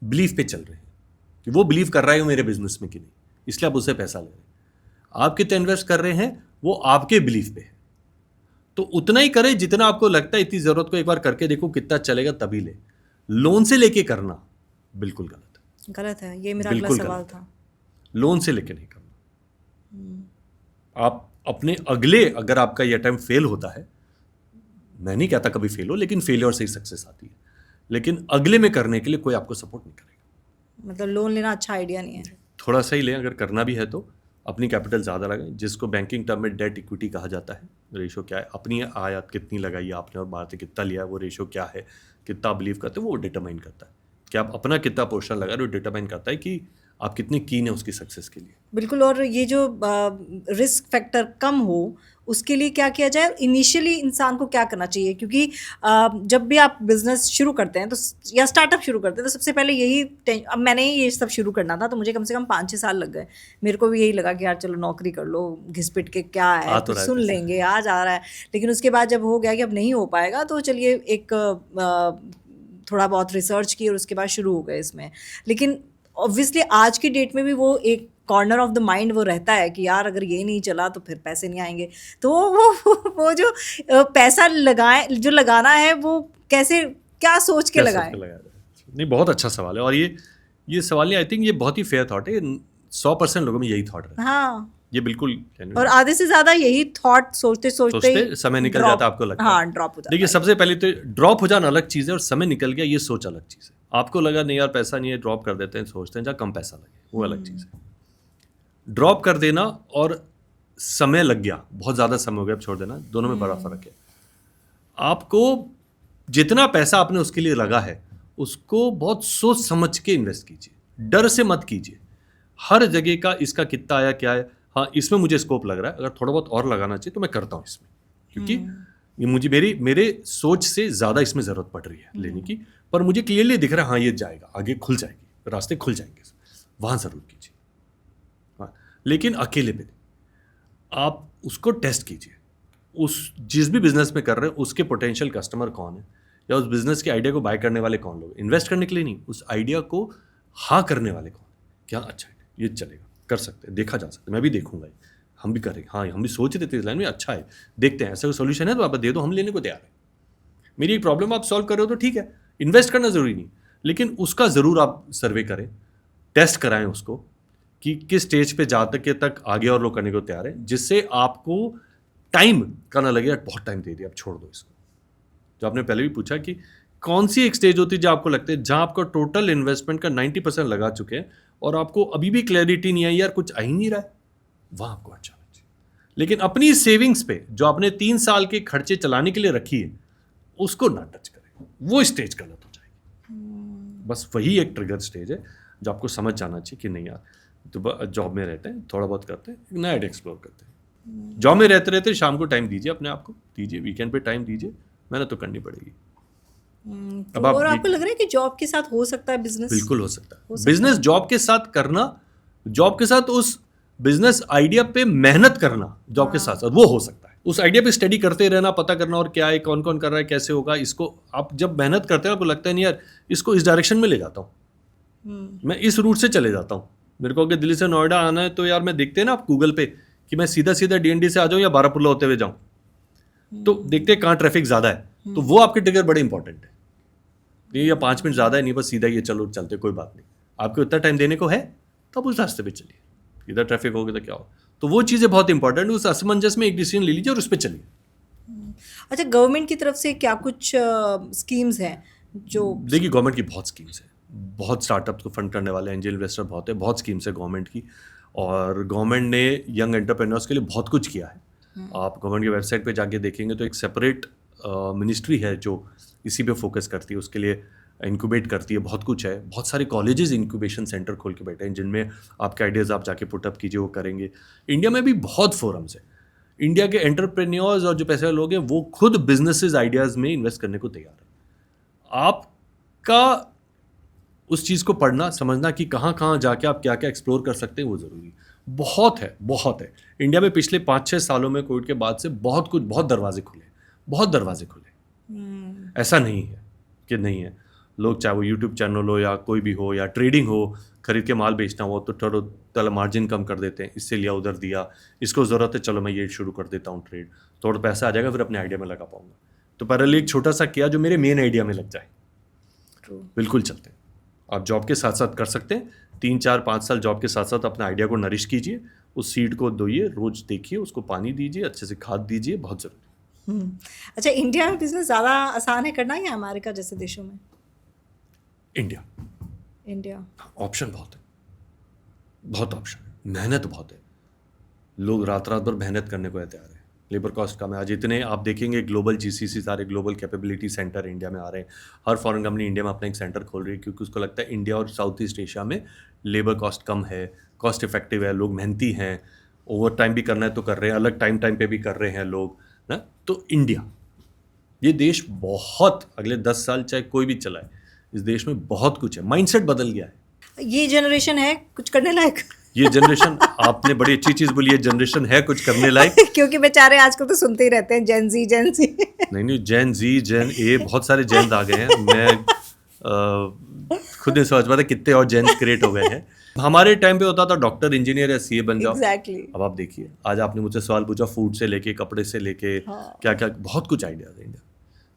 बिलीफ पे चल रहे हैं कि वो बिलीव कर रहा है मेरे बिजनेस में कि नहीं, इसलिए आप उससे पैसा ले रहे हैं। आप कितना इन्वेस्ट कर रहे हैं वो आपके बिलीफ पे है, तो उतना ही करें जितना आपको लगता है। इतनी जरूरत को एक बार करके देखो कितना चलेगा तभी ले। लोन से लेके करना बिल्कुल गलत है। ये मेरा अगला सवाल था। लोन से लेके नहीं करना। आप अपने अगले, अगर आपका ये अटेम्प्ट फेल होता है, मैं नहीं कहता कभी फेल हो, लेकिन फेलियर से ही सक्सेस आती है, लेकिन अगले में करने के लिए कोई आपको सपोर्ट नहीं करेगा। मतलब लोन लेना अच्छा आइडिया नहीं है। थोड़ा सा ही लें, अगर करना भी है तो अपनी कैपिटल ज़्यादा लगाएं, जिसको बैंकिंग टर्म में डेट इक्विटी कहा जाता है। रेशो क्या है, अपनी आयात कितनी लगाई है आपने और बाहर से कितना लिया है, वो रेशो क्या है, कितना बिलीव करते हैं, वो डिटरमाइन करता है कि आप अपना कितना पोर्शन लगा रहे हो। डिटरमाइन करता है कि आप कितने कीन है उसकी सक्सेस के लिए। बिल्कुल। और ये जो रिस्क फैक्टर कम हो उसके लिए क्या किया जाए, इनिशियली इंसान को क्या करना चाहिए? क्योंकि जब भी आप बिजनेस शुरू करते हैं तो या स्टार्टअप शुरू करते हैं तो सबसे पहले यही अब मैंने ही ये सब शुरू करना था, तो मुझे कम से कम 5-6 साल लग गए। मेरे को भी यही लगा कि यार चलो नौकरी कर लो, घिस-पिट के क्या है, तो सुन लेंगे, आ जा रहा है। लेकिन उसके बाद जब हो गया कि अब नहीं हो पाएगा, तो चलिए एक थोड़ा बहुत रिसर्च की और उसके बाद शुरू हो गए इसमें। लेकिन ऑब्वियसली आज की डेट में भी वो एक कॉर्नर ऑफ द माइंड वो रहता है कि यार अगर ये नहीं चला तो फिर पैसे नहीं आएंगे। तो वो जो पैसा लगाना है वो कैसे, क्या सोच के लगाएं? नहीं, बहुत अच्छा सवाल है। और ये सवाल आई थिंक ये बहुत ही फेयर थॉट है। 100% लोगों में यही थॉट है। हाँ, ये बिल्कुल। और आधे से ज्यादा यही थॉट सोचते समय निकल जाता है, आपको लगता है। हाँ, ड्रॉप हो जाता है। देखिए, सबसे पहले तो ड्रॉप हो जाना अलग चीज़ है और समय निकल गया ये सोच अलग चीज़ है। आपको लगा नहीं यार पैसा नहीं है, ड्रॉप कर देते हैं, सोचते हैं जहाँ कम पैसा लगे, वो अलग चीज़ है। ड्रॉप कर देना और समय लग गया, बहुत ज़्यादा समय हो गया, अब छोड़ देना, दोनों में बड़ा फर्क है। आपको जितना पैसा आपने उसके लिए लगा है उसको बहुत सोच समझ के इन्वेस्ट कीजिए, डर से मत कीजिए। हर जगह का इसका कितना आया, क्या है, हाँ इसमें मुझे स्कोप लग रहा है, अगर थोड़ा बहुत और लगाना चाहिए तो मैं करता हूँ इसमें, क्योंकि ये मुझे मेरे सोच से ज़्यादा इसमें ज़रूरत पड़ रही है लेने की, पर मुझे क्लियरली दिख रहा है हाँ ये जाएगा, आगे खुल जाएगी, रास्ते खुल जाएंगे, वहाँ ज़रूर कीजिए। हाँ, लेकिन अकेले पे आप उसको टेस्ट कीजिए। जिस भी बिजनेस में कर रहे हैं उसके पोटेंशियल कस्टमर कौन है, या उस बिजनेस के आइडिया को बाय करने वाले कौन लोग, इन्वेस्ट करने के लिए नहीं, उस आइडिया को हाँ करने वाले कौन, क्या अच्छा है, ये चलेगा, कर सकते हैं, देखा जा सकता है, मैं भी देखूंगा, हम भी करेंगे, हाँ हम भी सोच रहे थे इस लाइन में, अच्छा है, देखते हैं, ऐसा कोई सोल्यूशन है तो आप दे दो, हम लेने को तैयार हैं। मेरी एक प्रॉब्लम आप सॉल्व कर रहे हो तो ठीक है, इन्वेस्ट करना जरूरी नहीं, लेकिन उसका जरूर आप सर्वे करें, टेस्ट कराएं उसको कि किस स्टेज पे जा तक आगे और लोग करने को तैयार है, जिससे आपको टाइम का ना लगे यार बहुत टाइम दे दिया अब छोड़ दो इसको। जो आपने पहले भी पूछा कि कौन सी एक स्टेज होती है जहाँ आपको लगता है जहाँ आपका टोटल इन्वेस्टमेंट का 90% लगा चुके हैं और आपको अभी भी क्लैरिटी नहीं आई यार कुछ आ ही नहीं रहा है, वहाँ आपको अच्छा लगता है। लेकिन अपनी सेविंग्स पे जो आपने 3 साल के खर्चे चलाने के लिए रखी है उसको ना टच करें, वो स्टेज गलत हो जाएगी। बस वही एक ट्रिगर स्टेज है जो आपको समझ जाना चाहिए कि नहीं यार तो जॉब में रहते हैं, थोड़ा बहुत करते हैं, नया एक्सप्लोर करते हैं। जॉब में रहते रहते शाम को टाइम दीजिए, अपने आप को दीजिए, वीकेंड पे टाइम दीजिए, मेहनत तो करनी पड़ेगी। तो और आपको लग रहा है कि जॉब के साथ हो सकता है बिजनेस? बिल्कुल हो सकता है बिजनेस जॉब के साथ करना, जॉब के साथ उस बिजनेस आइडिया पे मेहनत करना, जॉब के साथ साथ वो हो सकता है। उस आइडिया पे स्टडी करते रहना, पता करना और क्या है, कौन कौन कर रहा है, कैसे होगा, इसको आप जब मेहनत करते हैं आपको लगता है नहीं यार इसको इस डायरेक्शन में ले जाता हूँ, मैं इस रूट से चले जाता हूँ। मेरे को अगर दिल्ली से नोएडा आना है तो यार मैं देखते हैं ना आप गूगल पे कि मैं सीधा सीधा डीएनडी से आ जाऊँ या बारापुल्ला होते हुए जाऊँ, तो देखते हैं कहाँ ट्रैफिक ज़्यादा है, तो वो आपके ट्रिगर बड़े इंपॉर्टेंट है। ये या 5 मिनट ज़्यादा है नहीं, बस सीधा ये चलो चलते कोई बात नहीं, आपको इतना टाइम देने को है तो आप उस रास्ते पे चलिए, इधर ट्रैफिक होगा तो क्या हो। तो वो चीज़ें बहुत इंपॉर्टेंट है, उस असमंजस में एक डिसीजन ले लीजिए और उस पर चलिए। अच्छा, गवर्नमेंट की तरफ से क्या कुछ स्कीम्स हैं जो? देखिए गवर्नमेंट की बहुत स्कीम्स है, बहुत स्टार्टअप्स को फंड करने वाले एंजल इन्वेस्टर बहुत है, बहुत स्कीम्स है गवर्नमेंट की, और गवर्नमेंट ने यंग एंटरप्रेन्योर्स के लिए बहुत कुछ किया है। आप गवर्नमेंट की वेबसाइट पे जाके देखेंगे तो एक सेपरेट मिनिस्ट्री है जो इसी पे फोकस करती है, उसके लिए इंक्यूबेट करती है, बहुत कुछ है। बहुत सारे कॉलेजेस इंक्यूबेशन सेंटर खोल के बैठे हैं जिनमें आपके आइडियाज़ आप जाके पुटअप कीजिए, वो करेंगे। इंडिया में भी बहुत फोरम्स है, इंडिया के एंटरप्रेन्योर्स और जो पैसे वाले लोग हैं वो खुद बिजनेसेस आइडियाज़ में इन्वेस्ट करने को तैयार है। आपका उस चीज़ को पढ़ना समझना कि कहाँ कहाँ जाके आप क्या क्या एक्सप्लोर कर सकते हैं वो ज़रूरी बहुत है, बहुत है। इंडिया में पिछले 5-6 सालों में कोविड के बाद से बहुत कुछ, बहुत दरवाजे खुले, बहुत दरवाजे खुले। ऐसा नहीं है कि नहीं है। लोग चाहे वो यूट्यूब चैनल हो या कोई भी हो या ट्रेडिंग हो, खरीद के माल बेचना हो तो थोड़ा मार्जिन कम कर देते हैं, इससे लिया उधर दिया, इसको ज़रूरत है चलो मैं ये शुरू कर देता हूँ ट्रेड, थोड़ा पैसा आ जाएगा फिर अपने आइडिया में लगा पाऊंगा। तो पहले एक छोटा सा किया जो मेरे मेन आइडिया में लग जाए, बिल्कुल चलते हैं। आप जॉब के साथ साथ कर सकते हैं, 3-4-5 साल जॉब के साथ साथ अपने आइडिया को नरिश कीजिए, उस सीड को दोइए, रोज देखिए, उसको पानी दीजिए, अच्छे से खाद दीजिए, बहुत ज़रूरी। अच्छा, इंडिया में बिजनेस ज़्यादा आसान है करना या अमेरिका जैसे देशों में? इंडिया ऑप्शन बहुत है, बहुत ऑप्शन है, मेहनत बहुत है, लोग रात रात भर मेहनत करने को तैयार है, लेबर कॉस्ट कम है। आज इतने आप देखेंगे ग्लोबल जीसीसी सारे ग्लोबल कैपेबिलिटी सेंटर इंडिया में आ रहे हैं, हर फॉरेन कंपनी इंडिया में अपना एक सेंटर खोल रही है क्योंकि उसको लगता है इंडिया और साउथ ईस्ट एशिया में लेबर कॉस्ट कम है, कॉस्ट इफेक्टिव है, लोग मेहनती हैं, ओवर टाइम भी करना है तो कर रहे हैं, अलग टाइम पे भी कर रहे हैं लोग ना। तो इंडिया ये देश बहुत, अगले 10 साल चाहे कोई भी चलाए, इस देश में बहुत कुछ है, माइंडसेट बदल गया है। ये जनरेशन है कुछ करने लायक। ये जनरेशन आपने बड़ी अच्छी चीज बोली है, जनरेशन है कुछ करने लायक। क्योंकि बेचारे आजकल तो सुनते ही रहते हैं जेन जी नहीं, जेन जी, जेन ए, बहुत सारे जेन आ गए हैं। मैं खुद नहीं समझ पाता कितने और जेन क्रिएट हो गए हैं। हमारे टाइम पे होता था डॉक्टर, इंजीनियर या सीए बन जाओ। Exactly. अब आप देखिए, आज आपने मुझसे सवाल पूछा फूड से लेके कपड़े से लेके क्या क्या, बहुत कुछ आइडियाज है। इंडिया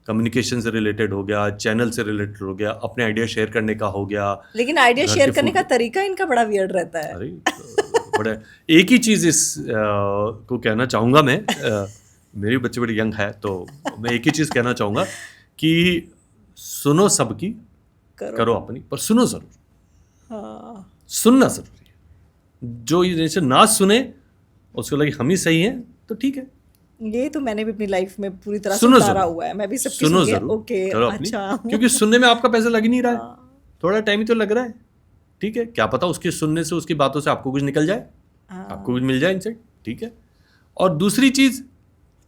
कम्युनिकेशन से रिलेटेड हो गया, चैनल से रिलेटेड हो गया, अपने आइडिया शेयर करने का हो गया। लेकिन आइडिया शेयर करने का तरीका इनका बड़ा वियर्ड रहता है। अरे बड़ा, एक ही चीज़ इस को कहना चाहूँगा मैं, मेरी बच्चे बड़ी यंग है तो मैं एक ही चीज़ कहना चाहूँगा कि सुनो सबकी, करो अपनी, पर सुनो ज़रूर। हाँ। सुनना ज़रूरी है। जो ये जैसे ना सुने उसको लगे हम ही सही हैं तो ठीक है। ये तो मैंने भी अपनी लाइफ में पूरी तरह सुनो से उतारा हुआ है। मैं भी सबकी सुनो सुन के, जरूर, ओके, करो अपनी, अच्छा। क्योंकि सुनने में आपका पैसा लग ही नहीं रहा है, थोड़ा टाइम ही तो लग रहा है, ठीक है। क्या पता उसके सुनने से, उसकी बातों से आपको कुछ निकल जाए, आपको कुछ मिल जाए इनसे, ठीक है। और दूसरी चीज,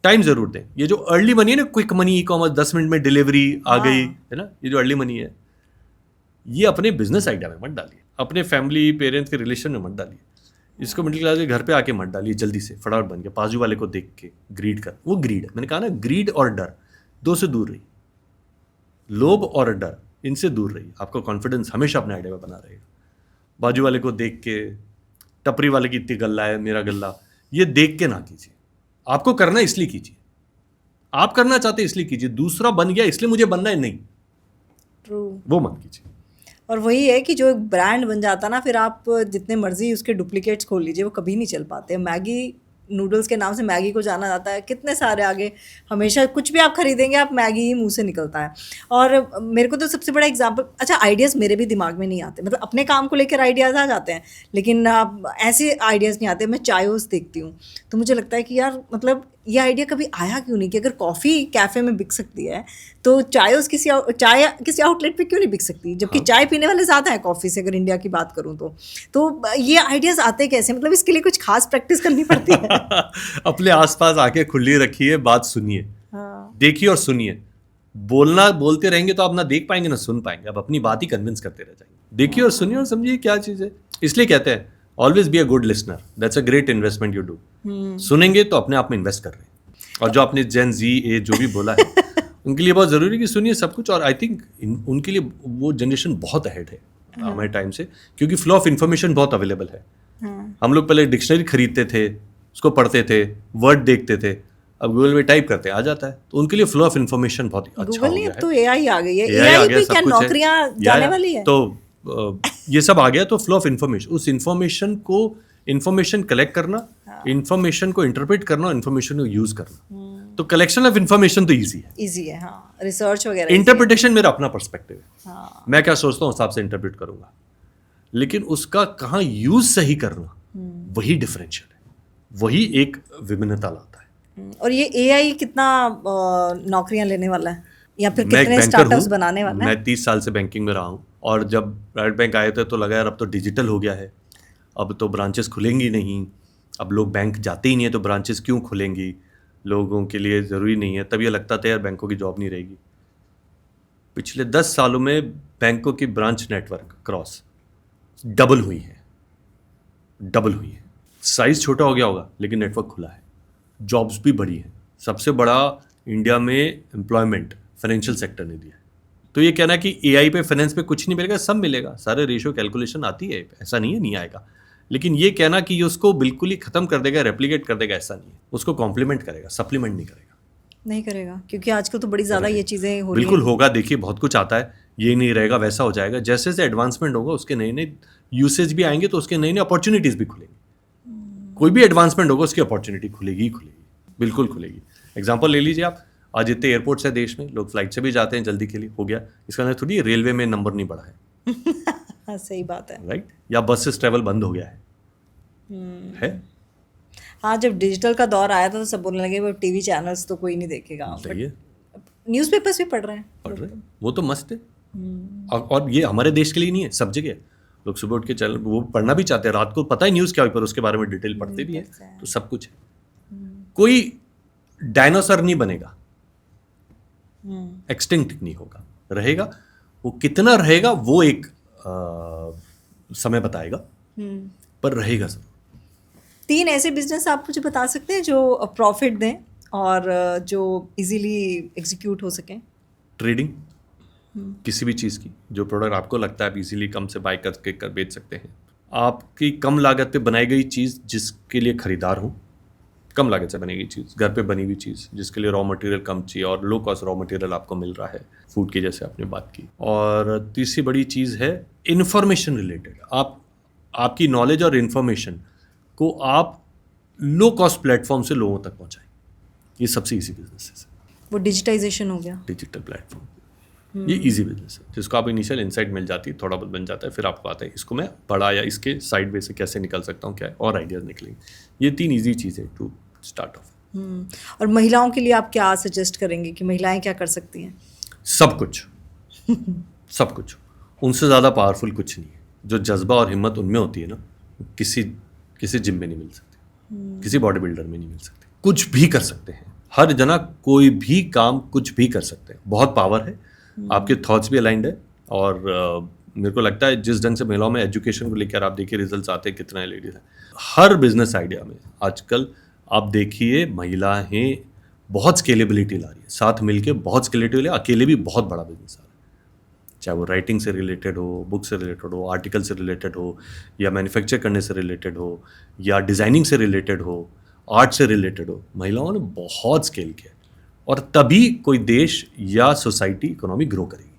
टाइम जरूर दें। ये जो अर्ली मनी है ना, quick money, e commerce, 10 minute में डिलीवरी आ गई है ना, ये जो अर्ली मनी है, ये अपने बिजनेस आइडिया में मत डालिए, अपने फैमिली पेरेंट्स के रिलेशन में मत डालिए, इसको मिडिल क्लास के घर पे आके मत डालिए जल्दी से, फटाफट बन के बाजू वाले को देख के ग्रीड कर। वो ग्रीड है, मैंने कहा ना, ग्रीड और डर दो से दूर रही, लोभ और डर इनसे दूर रही, आपका कॉन्फिडेंस हमेशा अपने आइडिया में बना रहेगा। बाजू वाले को देख के, टपरी वाले की इतनी गल्ला है मेरा गल्ला, ये देख के ना कीजिए, आपको करना इसलिए कीजिए, आप करना चाहते हैं इसलिए कीजिए, दूसरा बन गया इसलिए मुझे बनना है नहीं, ट्रू। वो मत कीजिए। और वही है कि जो एक ब्रांड बन जाता ना, फिर आप जितने मर्जी उसके डुप्लीकेट्स खोल लीजिए, वो कभी नहीं चल पाते। मैगी नूडल्स के नाम से मैगी को जाना जाता है, कितने सारे आगे हमेशा कुछ भी आप खरीदेंगे आप मैगी ही मुंह से निकलता है। और मेरे को तो सबसे बड़ा एग्जांपल, अच्छा आइडियाज़ मेरे भी दिमाग में नहीं आते, मतलब अपने काम को लेकर आइडियाज़ आ जाते हैं, लेकिन ऐसे आइडियाज़ नहीं आते। मैं चायोस देखती हूँ तो मुझे लगता है कि यार मतलब ये आइडिया कभी आया क्यों नहीं कि अगर कॉफ़ी कैफ़े में बिक सकती है तो चायोस चाय किसी आउटलेट पे क्यों नहीं बिक सकती, जबकि चाय पीने वाले ज़्यादा हैं कॉफ़ी से, अगर इंडिया की बात करूँ तो ये आइडियाज़ आते कैसे, मतलब इसके लिए कुछ खास प्रैक्टिस करनी पड़ती है? अपने आसपास आके खुली रखिए, बात सुनिए, हाँ। देखिए और सुनिए। बोलते रहेंगे तो आप ना देख पाएंगे ना सुन पाएंगे, आप अपनी बात ही कन्विंस करते रह जाएंगे। देखिए और सुनिए और समझिए क्या चीज़ है। इसलिए कहते हैं always be a good listener, that's a great investment you do. सुनेंगे तो अपने आप में इन्वेस्ट कर रहे हैं। और जो आपने जेन जी ए जो भी बोला है उनके लिए बहुत ज़रूरी है कि सुनिए सब कुछ। और आई थिंक उनके लिए वो जनरेशन बहुत अहेड है हमारे टाइम से, क्योंकि फ्लो ऑफ इन्फॉर्मेशन बहुत अवेलेबल है। हम लोग पहले डिक्शनरी खरीदते थे, उसको पढ़ते थे, वर्ड देखते थे, अब गूगल में टाइप करते आ जाता है। तो उनके लिए फ्लो ऑफ इन्फॉर्मेशन बहुत अच्छा गूगल हो नहीं, गया अब तो है। एआई आ गई है। AI आ एआई गया, भी सब क्या कुछ है। नौकरियां जाने वाली है? तो ये सब आ गया। तो फ्लो ऑफ इन्फॉर्मेशन, उस इन्फॉर्मेशन कलेक्ट करना, इन्फॉर्मेशन को इंटरप्रेट करना, इन्फॉर्मेशन को यूज करना। तो कलेक्शन ऑफ इन्फॉर्मेशन तो ईजी है, इजी है। हाँ, रिसर्च वगैरह इंटरप्रिटेशन मेरा अपना पर्सपेक्टिव है। हाँ। मैं क्या सोचता हूँ हिसाब से इंटरप्रेट करूंगा, लेकिन उसका कहाँ यूज सही करना वही डिफरेंशियल है, वही एक विभिन्नता लाता है। और ये एआई कितना नौकरियां लेने वाला है, या फिर मैं एक कितने बैंकर स्टार्टअप्स हूँ, बनाने वाला है? मैं 30 साल से बैंकिंग में रहा हूँ। और जब प्राइवेट बैंक आए थे तो लगा यार अब तो डिजिटल हो गया है, अब तो ब्रांचेस खुलेंगी नहीं, अब लोग बैंक जाते ही नहीं है तो ब्रांचेस क्यों खुलेंगी, लोगों के लिए ज़रूरी नहीं है। तब ये लगता था यार बैंकों की जॉब नहीं रहेगी। पिछले 10 सालों में बैंकों की ब्रांच नेटवर्क क्रॉस डबल हुई है। साइज छोटा हो गया होगा लेकिन नेटवर्क खुला है, जॉब्स भी बढ़ी हैं। सबसे बड़ा इंडिया में एम्प्लॉयमेंट फाइनेंशियल सेक्टर ने दिया है। तो ये कहना कि एआई पे फाइनेंस पे कुछ नहीं मिलेगा, सब मिलेगा, सारे रेशियो कैलकुलेशन आती है, ऐसा नहीं है नहीं आएगा। लेकिन ये कहना कि ये उसको बिल्कुल ही खत्म कर देगा, रेप्लिकेट कर देगा, ऐसा नहीं है। उसको कॉम्प्लीमेंट करेगा, सप्लीमेंट नहीं करेगा। नहीं करेगा, क्योंकि आजकल तो बड़ी ज़्यादा ये चीज़ें हो रही बिल्कुल हैं। होगा, देखिए बहुत कुछ आता है, ये नहीं रहेगा वैसा हो जाएगा। जैसे जैसे एडवांसमेंट होगा उसके नए नए यूसेज भी आएंगे, तो उसके नए नए अपॉर्चुनिटीज़ भी खुलेंगी। कोई भी एडवांसमेंट होगा उसकी अपॉर्चुनिटी खुलेगी ही खुलेगी, बिल्कुल खुलेगी। एग्जाम्पल ले लीजिए आप, आज इतने एयरपोर्ट्स है देश में, लोग फ्लाइट से भी जाते हैं जल्दी के लिए, हो गया। इसका मतलब थोड़ी रेलवे में नंबर नहीं बढ़ा है हाँ, सही बात है। राइट, या बस से ट्रेवल बंद हो गया है। हाँ, जब डिजिटल का दौर आया था तो सब बोलने लगे वो टीवी चैनल्स तो कोई नहीं देखेगा, सही है, न्यूज़पेपर्स भी पढ़ रहे हैं। पढ़ रहे हैं, वो तो मस्त है। और ये हमारे देश के लिए नहीं है, सब जगह है। लोग सुबह उठ के चैनल वो पढ़ना भी चाहते हैं, रात को पता है न्यूज़ क्या हुई पर उसके बारे में डिटेल पढ़ते भी हैं। तो सब कुछ है। कोई डायनासोर नहीं बनेगा, एक्सटिंक्ट नहीं होगा, रहेगा। वो कितना रहेगा वो एक समय बताएगा, पर रहेगा जरूर। 3 ऐसे बिजनेस आप मुझे बता सकते हैं जो प्रॉफिट दें और जो इजीली एग्जीक्यूट हो सकें? ट्रेडिंग, किसी भी चीज़ की जो प्रोडक्ट आपको लगता है आप इजीली कम से बाय करके कर बेच सकते हैं। आपकी कम लागत पे बनाई गई चीज़ जिसके लिए खरीदार हो, कम लागत से बनी गई चीज़, घर पे बनी हुई चीज़ जिसके लिए रॉ मटेरियल कम चाहिए और लो कॉस्ट रॉ मटेरियल आपको मिल रहा है, फूड की जैसे आपने बात की। और तीसरी बड़ी चीज़ है इन्फॉर्मेशन रिलेटेड। आपकी नॉलेज और इन्फॉर्मेशन को आप लो कॉस्ट प्लेटफॉर्म से लोगों तक पहुँचाएं। ये सबसे ईजी बिजनेस है। वो डिजिटाइजेशन हो गया, डिजिटल प्लेटफॉर्म, ये इजी बिजनेस है जिसको आप इनिशियल इनसाइट मिल जाती है, थोड़ा बहुत बन जाता है, फिर आपको आता है इसको मैं बड़ा या इसके साइड वे से कैसे निकल सकता हूँ, क्या है, और आइडियाज़ निकलेंगे। ये 3 इजी चीज़ें टू स्टार्ट ऑफ। और महिलाओं के लिए आप क्या सजेस्ट करेंगे कि महिलाएं क्या कर सकती हैं? सब कुछ सब कुछ, उनसे ज़्यादा पावरफुल कुछ नहीं है। जो जज्बा और हिम्मत उनमें होती है ना, किसी जिम में नहीं मिल सकती, किसी बॉडी बिल्डर में नहीं मिल सकती। कुछ भी कर सकते हैं, हर जना कोई भी काम कुछ भी कर सकते हैं। बहुत पावर है, आपके थॉट्स भी अलाइंड है। और मेरे को लगता है जिस ढंग से महिलाओं में एजुकेशन को लेकर आप देखिए रिजल्ट्स आते हैं, कितना लेडीज है हर बिजनेस आइडिया में आजकल। आप देखिए महिलाएं बहुत स्केलेबिलिटी ला रही है, साथ मिलके बहुत स्केलेबिलिटी, अकेले भी बहुत बड़ा बिजनेस आ रहा है। चाहे वो राइटिंग से रिलेटेड हो, बुक से रिलेटेड हो, आर्टिकल से रिलेटेड हो, या मैन्युफैक्चर करने से रिलेटेड हो, या डिज़ाइनिंग से रिलेटेड हो, आर्ट से रिलेटेड हो, महिलाओं ने बहुत स्केल किया। और तभी कोई देश या सोसाइटी इकोनॉमी ग्रो करेगी,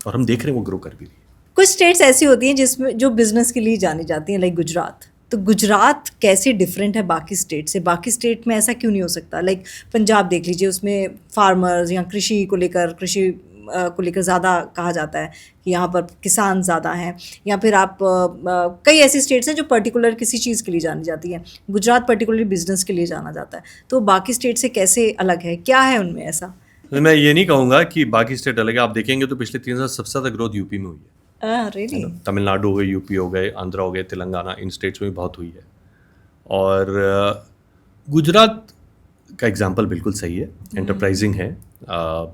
और हम देख रहे हैं वो ग्रो कर भी रही है। कुछ स्टेट्स ऐसी होती हैं जिसमें जो बिजनेस के लिए जानी जाती हैं, लाइक गुजरात। तो गुजरात कैसे डिफरेंट है बाकी स्टेट से? बाकी स्टेट में ऐसा क्यों नहीं हो सकता? लाइक पंजाब देख लीजिए, उसमें फार्मर्स या कृषि को लेकर ज़्यादा कहा जाता है कि यहाँ पर किसान ज़्यादा हैं। या फिर आप कई ऐसी स्टेट्स हैं जो पर्टिकुलर किसी चीज़ के लिए जानी जाती हैं। गुजरात पर्टिकुलरली बिजनेस के लिए जाना जाता है। तो बाकी स्टेट से कैसे अलग है, क्या है उनमें ऐसा? मैं ये नहीं कहूँगा कि बाकी स्टेट अलग है। आप देखेंगे तो पिछले 3 साल सबसे ज़्यादा ग्रोथ यूपी में हुई है। रियली? तमिलनाडु हो गए, यूपी हो गए, आंध्रा हो गए, तेलंगाना, इन स्टेट्स में भी बहुत हुई है। और गुजरात का एग्जाम्पल बिल्कुल सही है, एंटरप्राइजिंग है,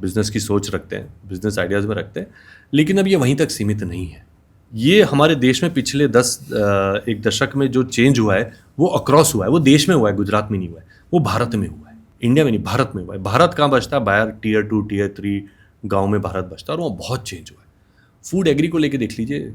बिजनेस की सोच रखते हैं, बिजनेस आइडियाज़ में रखते हैं, लेकिन अब ये वहीं तक सीमित नहीं है। ये हमारे देश में पिछले एक दशक में जो चेंज हुआ है वो अक्रॉस हुआ है, वो देश में हुआ है, गुजरात में नहीं हुआ है, वो भारत में हुआ है, इंडिया में नहीं, भारत में हुआ है। भारत कहाँ बचता है? बाहर टियर 2 टियर 3 गाँव में भारत बचता है, और वहाँ बहुत चेंज हुआ है। फूड एग्री को लेके देख लीजिए,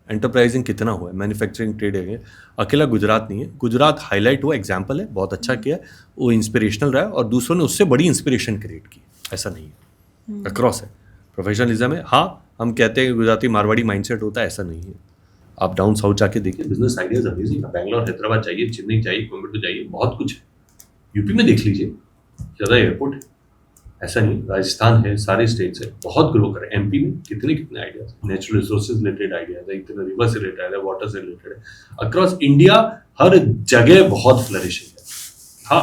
एंटरप्राइजिंग कितना हुआ है, मैन्युफैक्चरिंग ट्रेड है। अकेला गुजरात नहीं है, गुजरात हाईलाइट हुआ एग्जाम्पल है, बहुत अच्छा किया, वो इंस्पिरेशनल रहा है, और दूसरों ने उससे बड़ी इंस्पिरेशन क्रिएट की। ऐसा नहीं है, अक्रॉस है, प्रोफेशनलिज्म है। हाँ, हम कहते हैं गुजराती मारवाड़ी माइंडसेट होता है, ऐसा नहीं है। आप डाउन साउथ जाके देखिए, बिजनेस आइडियाज अमेजिंग है। बैंगलोर, हैदराबाद चाहिए, चेन्नई चाहिए, कोयम्बटूर चाहिए, बहुत कुछ है। यूपी में देख लीजिए, ज़्यादा एयरपोर्ट है, ऐसा नहीं, राजस्थान है, सारे स्टेट्स है, बहुत ग्रो करे। एमपी में कितने ideas, natural resources related ideas है, इतने रिवर से रिलेटेड है, वाटर से रिलेटेड है। अक्रॉस इंडिया हर जगह बहुत फ्लरिशिंग है। हाँ,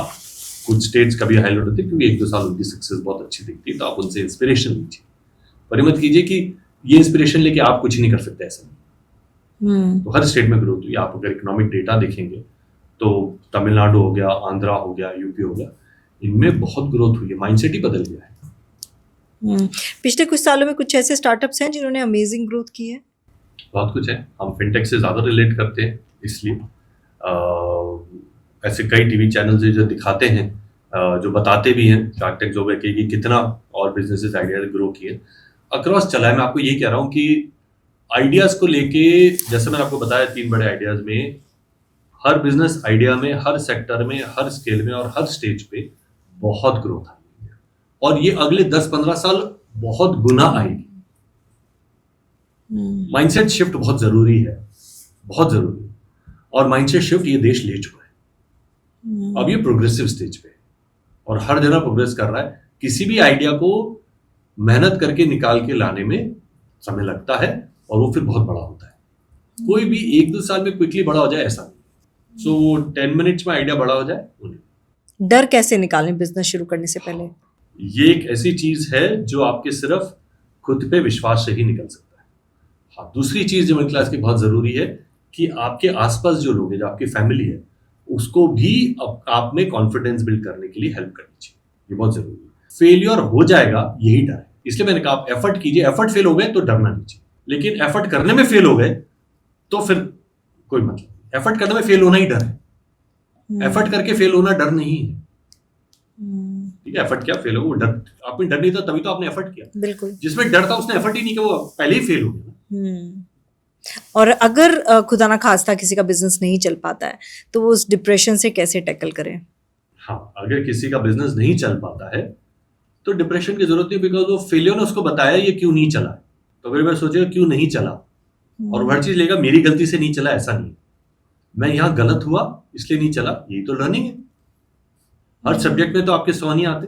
कुछ स्टेट्स कभी हाईलाइट होते हैं क्योंकि 1-2 साल उनकी सक्सेस बहुत अच्छी दिखती है, तो आप उनसे इंस्पिरेशन लीजिए, पर मत कीजिए कि ये इंस्पिरेशन लेके आप कुछ नहीं कर सकते, ऐसा नहीं। तो हर स्टेट में ग्रोथ हुई। आप अगर इकोनॉमिक डेटा देखेंगे तो तमिलनाडु हो गया, आंध्रा हो गया, यूपी हो गया, इनमें बहुत ग्रोथ हुई है, माइंडसेट ही बदल गया है। पिछले कुछ सालों में कुछ ऐसे स्टार्टअप्स हैं जिन्होंने अमेजिंग ग्रोथ की है? बहुत कुछ है, हम फिनटेक से ज़्यादा रिलेट करते हैं, इसलिए ऐसे कई टीवी चैनल्स हैं जो दिखाते हैं, जो बताते भी हैं, शार्क टैंक जो है कि कितना और बिजनेसेस आइडियाज ग्रो किए अक्रॉस चला है। मैं आपको ये कह रहा हूँ कि आइडियाज़ को लेके, जैसे मैंने आपको बताया 3 बड़े आइडियाज़ में, हर बिजनेस आइडिया में, हर सेक्टर में, हर स्केल में और हर स्टेज पे बहुत ग्रोथ आई है, और ये अगले 10-15 साल बहुत गुना आएगी। माइंडसेट शिफ्ट बहुत जरूरी है, बहुत जरूरी है, और माइंडसेट शिफ्ट ये देश ले चुका है। अब ये प्रोग्रेसिव स्टेज पे है और हर जगह प्रोग्रेस कर रहा है। किसी भी आइडिया को मेहनत करके निकाल के लाने में समय लगता है, और वो फिर बहुत बड़ा होता है। कोई भी 1-2 साल में क्विकली बड़ा हो जाए ऐसा नहीं। सो 10 मिनट्स में आइडिया बड़ा हो जाए, डर कैसे निकालें बिजनेस शुरू करने से पहले? ये एक ऐसी चीज है जो आपके सिर्फ खुद पे विश्वास से ही निकल सकता है। हाँ, दूसरी चीज जो मिडिल क्लास की बहुत जरूरी है कि आपके आसपास जो लोग हैं, जो आपकी फैमिली है, उसको भी आप में कॉन्फिडेंस बिल्ड करने के लिए हेल्प करनी चाहिए। ये बहुत जरूरी है। फेलियर हो जाएगा, यही डर है, इसलिए मैंने कहा आप एफर्ट कीजिए। एफर्ट फेल हो गए तो डरना नहीं चाहिए, लेकिन एफर्ट करने में फेल हो गए तो फिर कोई मतलब नहीं। एफर्ट करने में फेल होना ही डर है, एफर्ट करके फेल होना डर नहीं है। ठीक है, एफर्ट क्या, फेल हो, डर, आप में डर नहीं था तभी तो आपने एफर्ट किया। बिल्कुल। जिसमें डर था उसने एफर्ट ही नहीं किया, वो पहले ही फेल हो गया। और अगर खुदा ना खास्ता किसी का बिजनेस नहीं चल पाता है तो वो उस डिप्रेशन से कैसे टैकल करें? हाँ, अगर किसी का बिजनेस नहीं चल पाता है तो डिप्रेशन की जरूरत नहीं, बिकॉज वो फेलियर ने उसको बताया ये क्यों नहीं चला। तो अगर मैं सोचेगा क्यों नहीं चला, और हर चीज लेगा मेरी गलती से नहीं चला, ऐसा नहीं, मैं यहाँ गलत हुआ इसलिए नहीं चला, यही तो लर्निंग है। हर सब्जेक्ट में तो आपके 100 नहीं आते,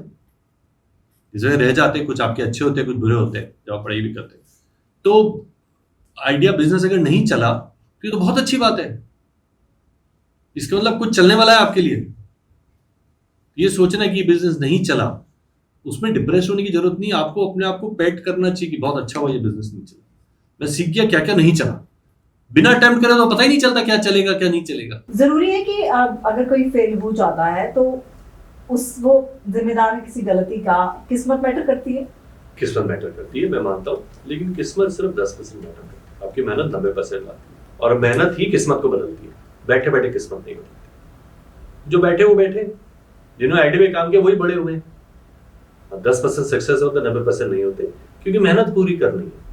इसमें रह जाते, कुछ आपके अच्छे होते कुछ बुरे होते हैं जब आप पढ़ाई भी करते। तो आइडिया बिजनेस अगर नहीं चला तो ये तो बहुत अच्छी बात है, इसका मतलब कुछ चलने वाला है आपके लिए। ये सोचना कि बिजनेस नहीं चला, उसमें डिप्रेस होने की जरूरत नहीं। आपको अपने आप को पैट करना चाहिए कि बहुत अच्छा हुआ ये बिजनेस नहीं चला, मैं सीख गया क्या क्या नहीं चला। बिना अटेम्प्ट करे तो पता ही नहीं चलता क्या चलेगा क्या नहीं चलेगा। जरूरी है कि अगर कोई फेल हो जाता है तो वो जिम्मेदार है किसी गलती का? किस्मत मैटर करती है? किस्मत मैटर करती है, मैं मानता हूँ, लेकिन किस्मत सिर्फ 10% मैटर करती है, आपकी मेहनत 90% लाती है, और मेहनत ही किस्मत को बदलती है। बैठे बैठे किस्मत नहीं बदलती। जो बैठे वो बैठे, जिन्होंने आइडिया में काम किया वही बड़े हुए। 10% सक्सेस होता है, 90% नहीं होते, क्योंकि मेहनत पूरी करनी है।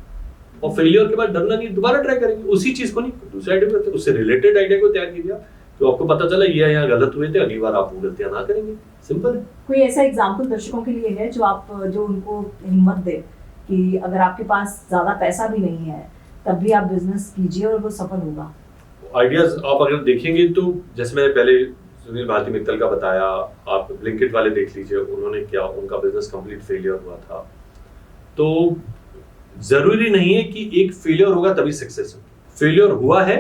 और फेलियर के बाद डरना नहीं, दोबारा ट्राई करेंगे उसी चीज को, नहीं दूसरे आइडिया को, उससे रिलेटेड आइडिया को तैयार कीजिए। तो आपको पता चला ये यहाँ गलत हुए थे, अगली बार आप वो गलतियां ना करेंगे। सिंपल है। कोई ऐसा एग्जाम्पल दर्शकों के लिए है जो उनको हिम्मत दे कि अगर आपके पास ज्यादा पैसा भी नहीं है तब भी आप बिजनेस कीजिए और वो सफल होगा? आइडियाज आप अगर देखेंगे तो जैसे मैंने पहले सुनील भारती मित्तल का बताया, आप ब्लिंकिट वाले देख लीजिए, उन्होंने क्या, उनका बिजनेस कंप्लीट फेलियर हुआ था। तो जरूरी नहीं है कि एक फेलियर होगा तभी सक्सेस होगी। फेलियर हुआ है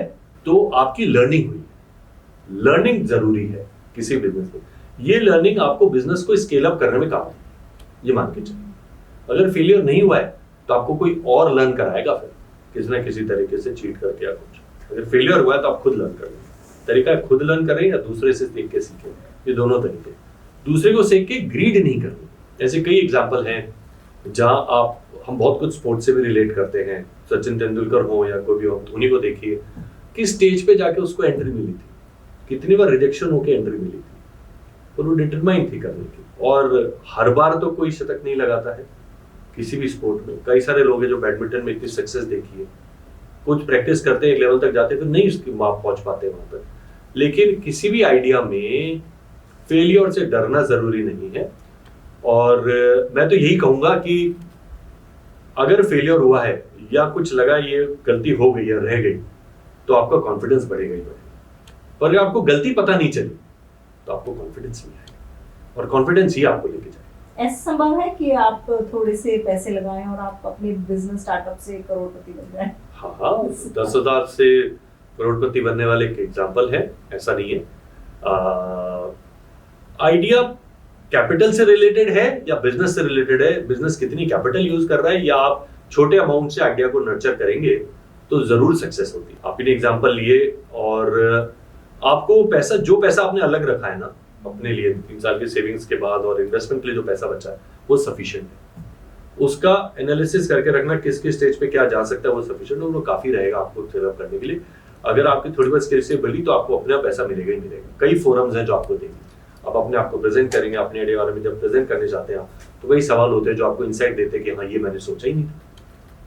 तो आपकी लर्निंग हुई है। लर्निंग जरूरी है किसी बिजनेस में। ये लर्निंग आपको बिजनेस को स्केल अप करने में काम है, ये मान के चलिए। अगर फेलियर नहीं हुआ है तो आपको कोई और लर्न कराएगा, फिर किसी ना किसी तरीके से चीट करके या कुछ। अगर फेलियर हुआ है तो आप खुद लर्न करेंगे। तरीका है खुद लर्न करें या दूसरे से देख के सीखें, ये दोनों तरीके। दूसरे को सीख के ग्रीड नहीं करनी। ऐसे कई एग्जाम्पल हैं जहां हम बहुत कुछ स्पोर्ट्स से भी रिलेट करते हैं। सचिन तेंदुलकर हो या कोई भी हो, धोनी को देखिए, किस स्टेज पे जाके उसको एंट्री मिली थी, कितनी बार रिजेक्शन होके एंट्री मिली थी, और वो डिटरमाइन थी करने की। और हर बार तो कोई शतक नहीं लगाता है किसी भी स्पोर्ट में। कई सारे लोग हैं जो बैडमिंटन में इतनी सक्सेस देखी है, कुछ प्रैक्टिस करते हैं, एक लेवल तक जाते हैं, फिर नहीं उसकी माप पहुंच पाते वहां तक। लेकिन किसी भी आइडिया में फेलियर से डरना जरूरी नहीं है। और मैं तो यही कहूंगा कि अगर फेलियर हुआ है या कुछ लगा ये गलती हो गई या रह गई, तो आपका कॉन्फिडेंस बढ़ेगा ही बढ़ेगा। पर अगर आपको गलती पता नहीं चली तो आपको कॉन्फिडेंस नहीं आएगा, और कॉन्फिडेंस ही आपको लेके जाए। ऐसा संभव है कि आप थोड़े से पैसे लगाएं और आप अपने बिजनेस स्टार्टअप से करोड़पति बन जाएं? हाँ, 10,000 से करोड़पति बनने वाले एक एग्जाम्पल है, ऐसा नहीं है। आइडिया कैपिटल से रिलेटेड है या बिजनेस से रिलेटेड है, बिजनेस कितनी कैपिटल यूज कर रहा है, या आप छोटे अमाउंट से आइडिया को नर्चर करेंगे तो जरूर सक्सेस होती है। आपने एग्जाम्पल लिए और आपको पैसा, जो पैसा आपने अलग रखा है ना अपने लिए 3 साल के सेविंग्स के बाद और इन्वेस्टमेंट के लिए जो पैसा बचा है वो सफिशिएंट है। उसका एनालिसिस करके रखना किस किस स्टेज पे क्या जा सकता है, वो सफिशिएंट है, वो काफी रहेगा आपको सेव अप करने के लिए। अगर आपकी थोड़ी बहुत स्किल से बड़ी तो आपको अपना पैसा मिलेगा ही मिलेगा। कई फोरम्स हैं जो आपको देंगे, आप अपने आप को प्रेजेंट करेंगे। अपने आइडिया बारे में जब प्रेजेंट करने जाते हैं तो वही सवाल होते हैं जो आपको इंसाइट देते हैं कि हाँ ये मैंने सोचा ही नहीं था,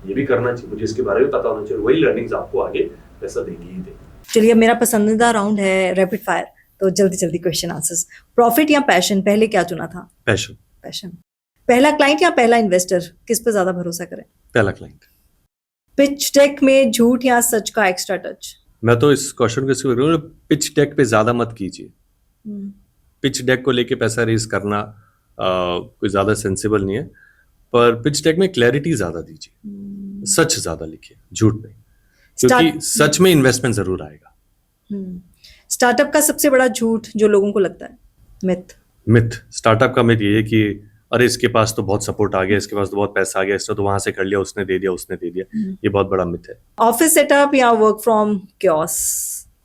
ये भी करना चाहिए, मुझे इसके बारे में पता होना चाहिए। वही लर्निंग्स आपको आगे पैसा देंगी ही देंगी। चलिए, मेरा पसंदीदा राउंड है रैपिड फायर, तो जल्दी जल्दी क्वेश्चन आंसर्स। प्रॉफिट या पैशन, पहले क्या चुना था? पैशन। पैशन। पहला क्लाइंट या पहला इन्वेस्टर, किस पे ज्यादा भरोसा करें? पहला क्लाइंट। पिच डेक में झूठ या सच का एक्स्ट्रा टच? मैं तो इस क्वेश्चन को पिच डेक पे ज्यादा मत कीजिए। पिच डेक को लेके पैसा रेज करना कोई ज्यादा सेंसिबल नहीं है, पर पिच डेक में क्लैरिटी ज्यादा दीजिए, सच ज्यादा लिखिए, झूठ नहीं, क्योंकि सच में इन्वेस्टमेंट जरूर आएगा। स्टार्टअप का सबसे बड़ा झूठ जो लोगों को लगता है, मिथ स्टार्टअप का मिथ ये है कि अरे इसके पास तो बहुत सपोर्ट आ गया, इसके पास तो बहुत पैसा आ गया, इसने तो वहां से कर लिया, उसने दे दिया। ये बहुत बड़ा मिथ है। ऑफिस सेटअप या वर्क फ्रॉम क्योस?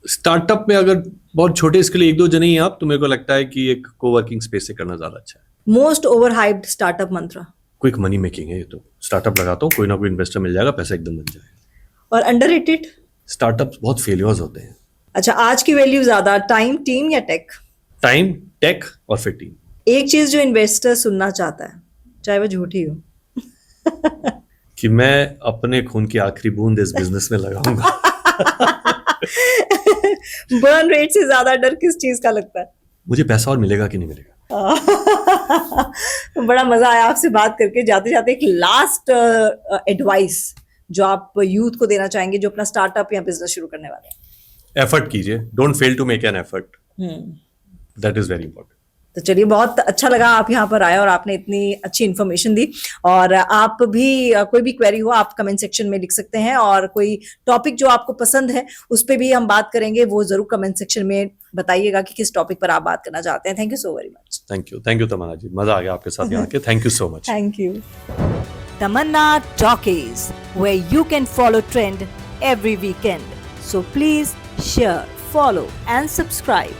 स्टार्टअप में अगर बहुत छोटे इसके लिए 1-2 जने ही आप, तो मेरे को लगता है कि एक कोवर्किंग स्पेस से करना ज्यादा अच्छा है। मोस्ट ओवरहाइप्ड स्टार्टअप मंत्र? क्विक मनी मेकिंग है ये तो। स्टार्टअप लगाता हूँ, कोई ना कोई इन्वेस्टर मिल जाएगा, पैसा एकदम बन जाएगा। और अंडररेटेड? स्टार्टअप्स बहुत फेलियर्स होते हैं। अच्छा, आज की वैल्यू ज्यादा टाइम, टीम या टेक? टाइम, टेक और फिर टीम। एक चीज जो इन्वेस्टर सुनना चाहता है, चाहे वो झूठी हो? कि मैं अपने खून की आखिरी बूंद इस बिजनेस में लगाऊंगा। बर्न रेट से ज्यादा डर किस चीज का लगता है? मुझे पैसा और मिलेगा कि नहीं मिलेगा। बड़ा मजा आया आपसे बात करके। जाते जाते एक लास्ट एडवाइस जो आप यूथ को देना चाहेंगे जो अपना स्टार्टअप या बिजनेस शुरू करने वाले हैं? एफर्ट कीजिए, don't fail to make an effort, that is very important. तो चलिए, बहुत अच्छा लगा आप यहाँ पर आए और आपने इतनी अच्छी इन्फॉर्मेशन दी। और आप भी कोई भी क्वेरी हो आप कमेंट सेक्शन में लिख सकते हैं, और कोई टॉपिक जो आपको पसंद है उस पर भी हम बात करेंगे, वो जरूर कमेंट सेक्शन में बताइएगा कि किस टॉपिक पर आप बात करना चाहते हैं। Thank you so very much. Thank you Tamanna ji, मजा आ गया आपके साथ यहाँ के। Thank you so much. Thank you. Tamanna Talkies, where you can follow trend every weekend. So please share, follow and subscribe.